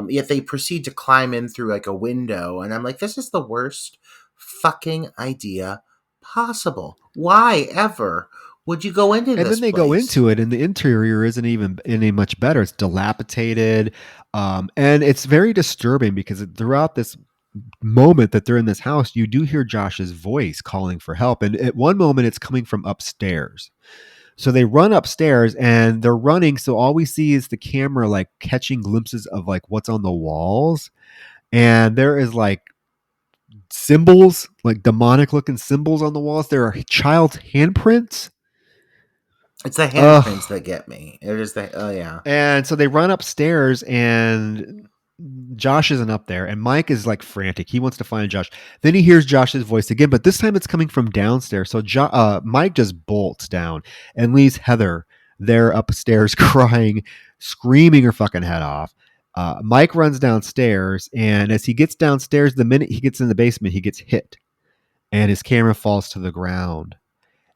Yet they proceed to climb in through like a window, and I'm like, "This is the worst fucking idea possible. Why ever would you go into And this then they go place?" into it, and the interior isn't even any much better. It's dilapidated, and it's very disturbing because throughout this moment that they're in this house, you do hear Josh's voice calling for help, and at one moment, it's coming from upstairs. So they run upstairs, and they're running. So all we see is the camera like catching glimpses of like what's on the walls, and there is like symbols, like demonic looking symbols on the walls. There are child's handprints. It's the handprints Ugh. that get me. It is the oh yeah. And so they run upstairs, and Josh isn't up there, and Mike is like frantic. He wants to find Josh. Then he hears Josh's voice again, but this time it's coming from downstairs. So Mike just bolts down and leaves Heather there upstairs crying, screaming her fucking head off. Mike runs downstairs, and as he gets downstairs, the minute he gets in the basement, he gets hit, and his camera falls to the ground.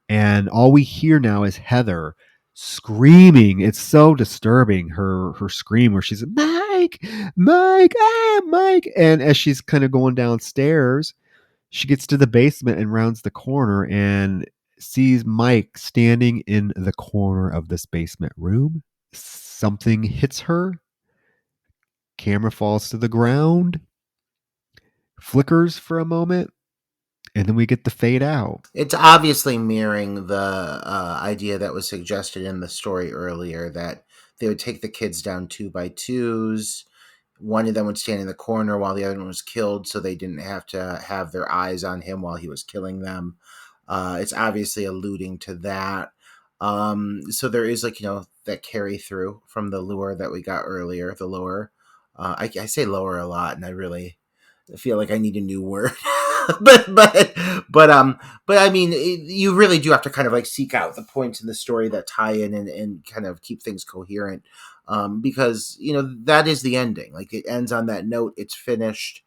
And all we hear now is Heather screaming. It's so disturbing, her scream where she's Mike, Mike, ah, Mike. And as she's kind of going downstairs, she gets to the basement and rounds the corner and sees Mike standing in the corner of this basement room. Something hits her. Camera falls to the ground, flickers for a moment, and then we get the fade out. It's obviously mirroring the idea that was suggested in the story earlier that they would take the kids down two by twos. One of them would stand in the corner while the other one was killed, so they didn't have to have their eyes on him while he was killing them. It's obviously alluding to that. So there is that carry through from the lure that we got earlier. The lure, I say lower a lot, and I really feel like I need a new word. but but but I mean, you really do have to kind of like seek out the points in the story that tie in and kind of keep things coherent, because that is the ending. Like it ends on that note. It's finished,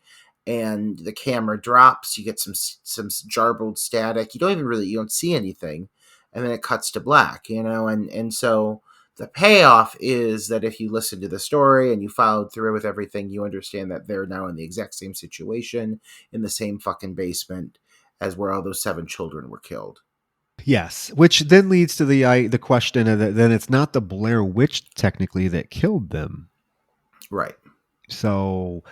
and the camera drops. You get some jarbled static. You don't see anything, and then it cuts to black. And so the payoff is that if you listen to the story and you followed through with everything, you understand that they're now in the exact same situation in the same fucking basement as where all those 7 children were killed. Yes, which then leads to the question of then it's not the Blair Witch technically that killed them. Right. So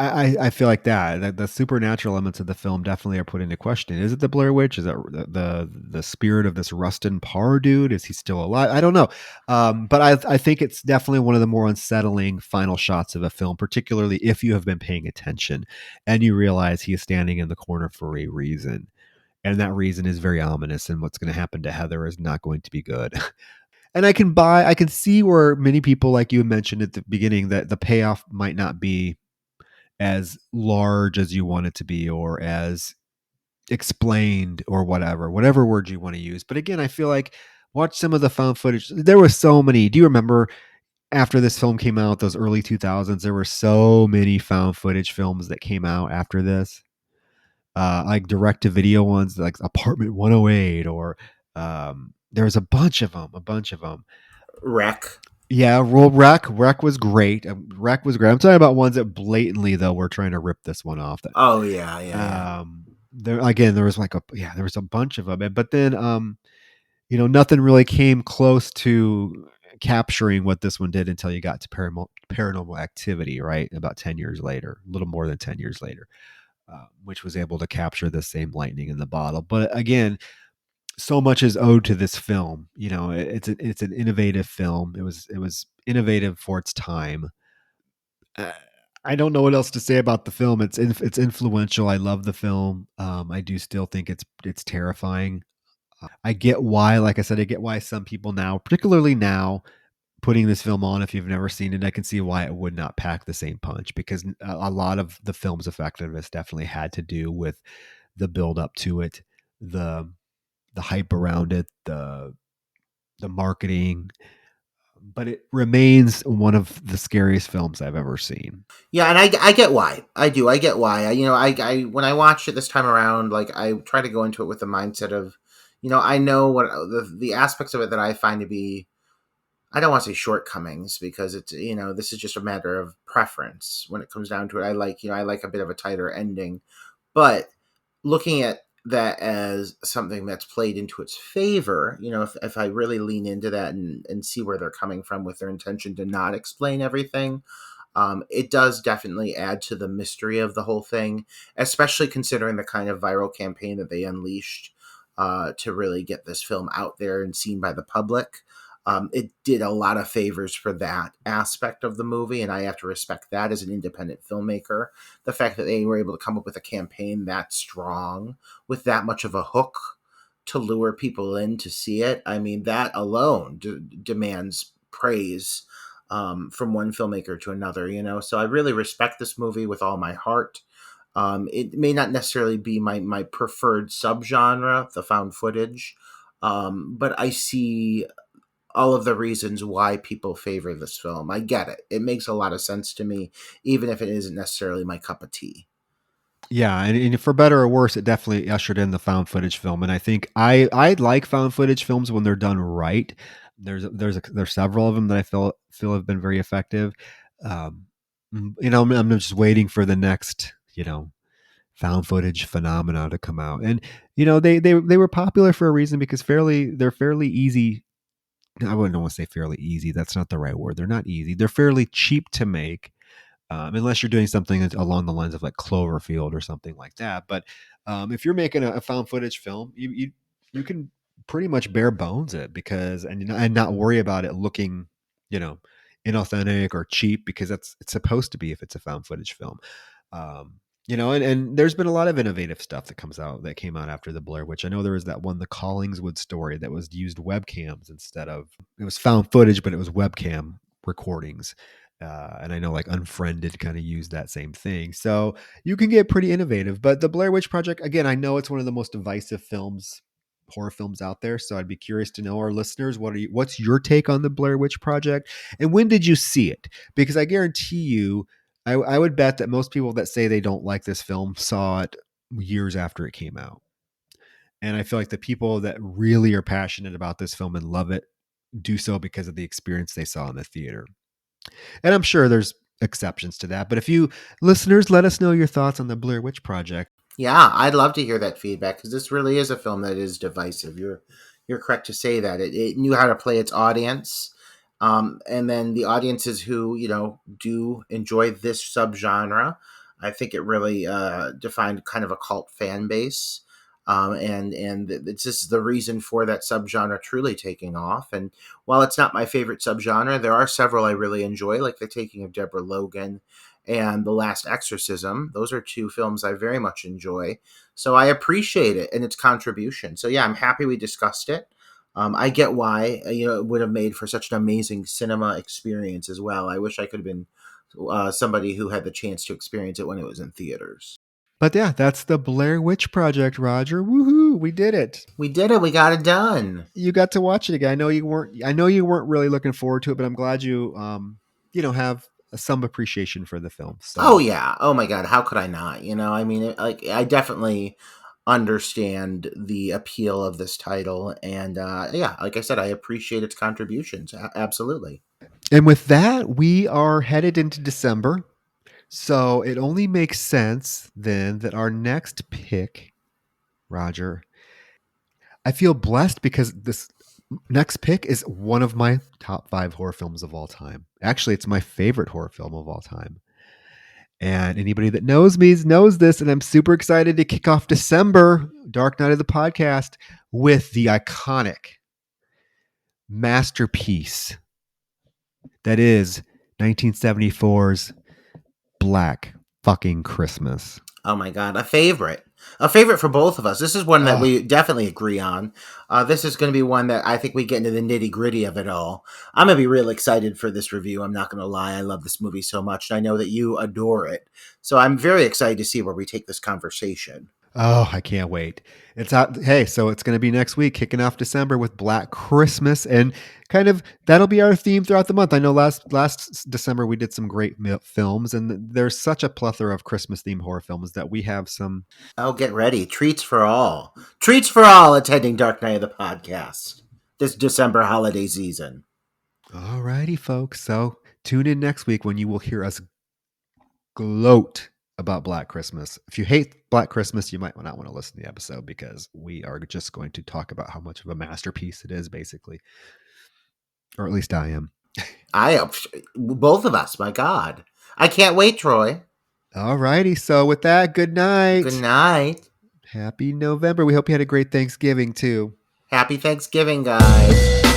I feel like that the supernatural elements of the film definitely are put into question. Is it the Blair Witch? Is it the spirit of this Rustin Parr dude? Is he still alive? I don't know, but I think it's definitely one of the more unsettling final shots of a film, particularly if you have been paying attention and you realize he is standing in the corner for a reason. And that reason is very ominous, and what's going to happen to Heather is not going to be good. And I can see where many people, like you mentioned at the beginning, that the payoff might not be as large as you want it to be, or as explained, or whatever word you want to use. But again, I feel like watch some of the found footage. There were so many. Do you remember after this film came out, those early 2000s, there were so many found footage films that came out after this, like direct to video ones, like Apartment 108, or there's a bunch of them. Wreck. Yeah, well, Wreck was great. Wreck was great. I'm talking about ones that blatantly though were trying to rip this one off. Oh yeah, yeah, yeah. There again, there was there was a bunch of them, but then nothing really came close to capturing what this one did until you got to Paranormal Activity, right? About 10 years later, a little more than 10 years later, which was able to capture the same lightning in the bottle. But again, so much is owed to this film. It's an innovative film. It was innovative for its time. Uh, I don't know what else to say about the film. It's influential. I love the film. I do still think it's terrifying. I get why, like I said, I get why some people now, particularly now, putting this film on, if you've never seen it, I can see why it would not pack the same punch, because a lot of the film's effectiveness definitely had to do with the build up to it, the the hype around it, the marketing, but it remains one of the scariest films I've ever seen. Yeah, and I get why. I do. I get why. I when I watched it this time around, like I try to go into it with the mindset of, I know what the aspects of it that I find to be, I don't want to say shortcomings because it's, this is just a matter of preference when it comes down to it. I like a bit of a tighter ending, but looking at that as something that's played into its favor, if I really lean into that and see where they're coming from with their intention to not explain everything, it does definitely add to the mystery of the whole thing, especially considering the kind of viral campaign that they unleashed to really get this film out there and seen by the public. It did a lot of favors for that aspect of the movie, and I have to respect that as an independent filmmaker. The fact that they were able to come up with a campaign that strong with that much of a hook to lure people in to see it, I mean, that alone demands praise from one filmmaker to another, So I really respect this movie with all my heart. It may not necessarily be my preferred subgenre, the found footage, but I see all of the reasons why people favor this film. I get it. It makes a lot of sense to me, even if it isn't necessarily my cup of tea. Yeah, and for better or worse, it definitely ushered in the found footage film. And I think I like found footage films when they're done right. There's several of them that I feel have been very effective. Um, I'm just waiting for the next found footage phenomena to come out. And they were popular for a reason, because they're fairly easy. I wouldn't want to say fairly easy. That's not the right word. They're not easy. They're fairly cheap to make, unless you're doing something along the lines of like Cloverfield or something like that. But if you're making a found footage film, you can pretty much bare bones it, because and not worry about it looking, you know, inauthentic or cheap, because it's supposed to be if it's a found footage film. Um, and there's been a lot of innovative stuff that came out after the Blair Witch. I know there was that one, the Collingswood story, that was used webcams instead of, it was found footage, but it was webcam recordings. And I know like Unfriended kind of used that same thing. So you can get pretty innovative. But the Blair Witch Project, again, I know it's one of the most divisive horror films out there. So I'd be curious to know, our listeners, what's your take on the Blair Witch Project? And when did you see it? Because I guarantee you, I would bet that most people that say they don't like this film saw it years after it came out. And I feel like the people that really are passionate about this film and love it do so because of the experience they saw in the theater. And I'm sure there's exceptions to that. But if you listeners, let us know your thoughts on the Blair Witch Project. Yeah, I'd love to hear that feedback because this really is a film that is divisive. You're correct to say that it knew how to play its audience, and then the audiences who do enjoy this subgenre. I think it really defined kind of a cult fan base, and it's just the reason for that subgenre truly taking off. And while it's not my favorite subgenre, there are several I really enjoy, like The Taking of Deborah Logan and The Last Exorcism. Those are two films I very much enjoy. So I appreciate it and its contribution. So yeah, I'm happy we discussed it. I get why it would have made for such an amazing cinema experience as well. I wish I could have been somebody who had the chance to experience it when it was in theaters. But yeah, that's the Blair Witch Project, Roger. Woohoo, we did it. We did it. We got it done. You got to watch it again. I know you weren't really looking forward to it, but I'm glad you have some appreciation for the film. Oh So yeah. Oh my God. How could I not? I mean, I definitely understand the appeal of this title, and yeah, like I said, I appreciate its contributions. Absolutely. And with that, we are headed into December. So it only makes sense then that our next pick, Roger, I feel blessed because this next pick is one of my top 5 horror films of all time. Actually, it's my favorite horror film of all time. And anybody that knows me knows this, and I'm super excited to kick off December, Dark Night of the Podcast, with the iconic masterpiece that is 1974's Black fucking Christmas. Oh my God, a favorite. A favorite for both of us. This is one that Oh. we definitely agree on. This is going to be one that I think we get into the nitty gritty of it all. I'm going to be real excited for this review. I'm not going to lie. I love this movie so much, and I know that you adore it. So I'm very excited to see where we take this conversation. Oh, I can't wait. It's out. Hey, so it's going to be next week, kicking off December with Black Christmas, and kind of that'll be our theme throughout the month. I know last December we did some great films, and there's such a plethora of Christmas themed horror films that we have some. Oh, get ready. Treats for all. Treats for all attending Dark Night of the Podcast this December holiday season. All righty, folks. So tune in next week when you will hear us gloat about Black Christmas. If you hate Black Christmas, you might not want to listen to the episode because we are just going to talk about how much of a masterpiece it is, basically. Or at least I am. Both of us, my God. I can't wait, Troy. All righty. So with that, good night. Good night. Happy November. We hope you had a great Thanksgiving too. Happy Thanksgiving, guys.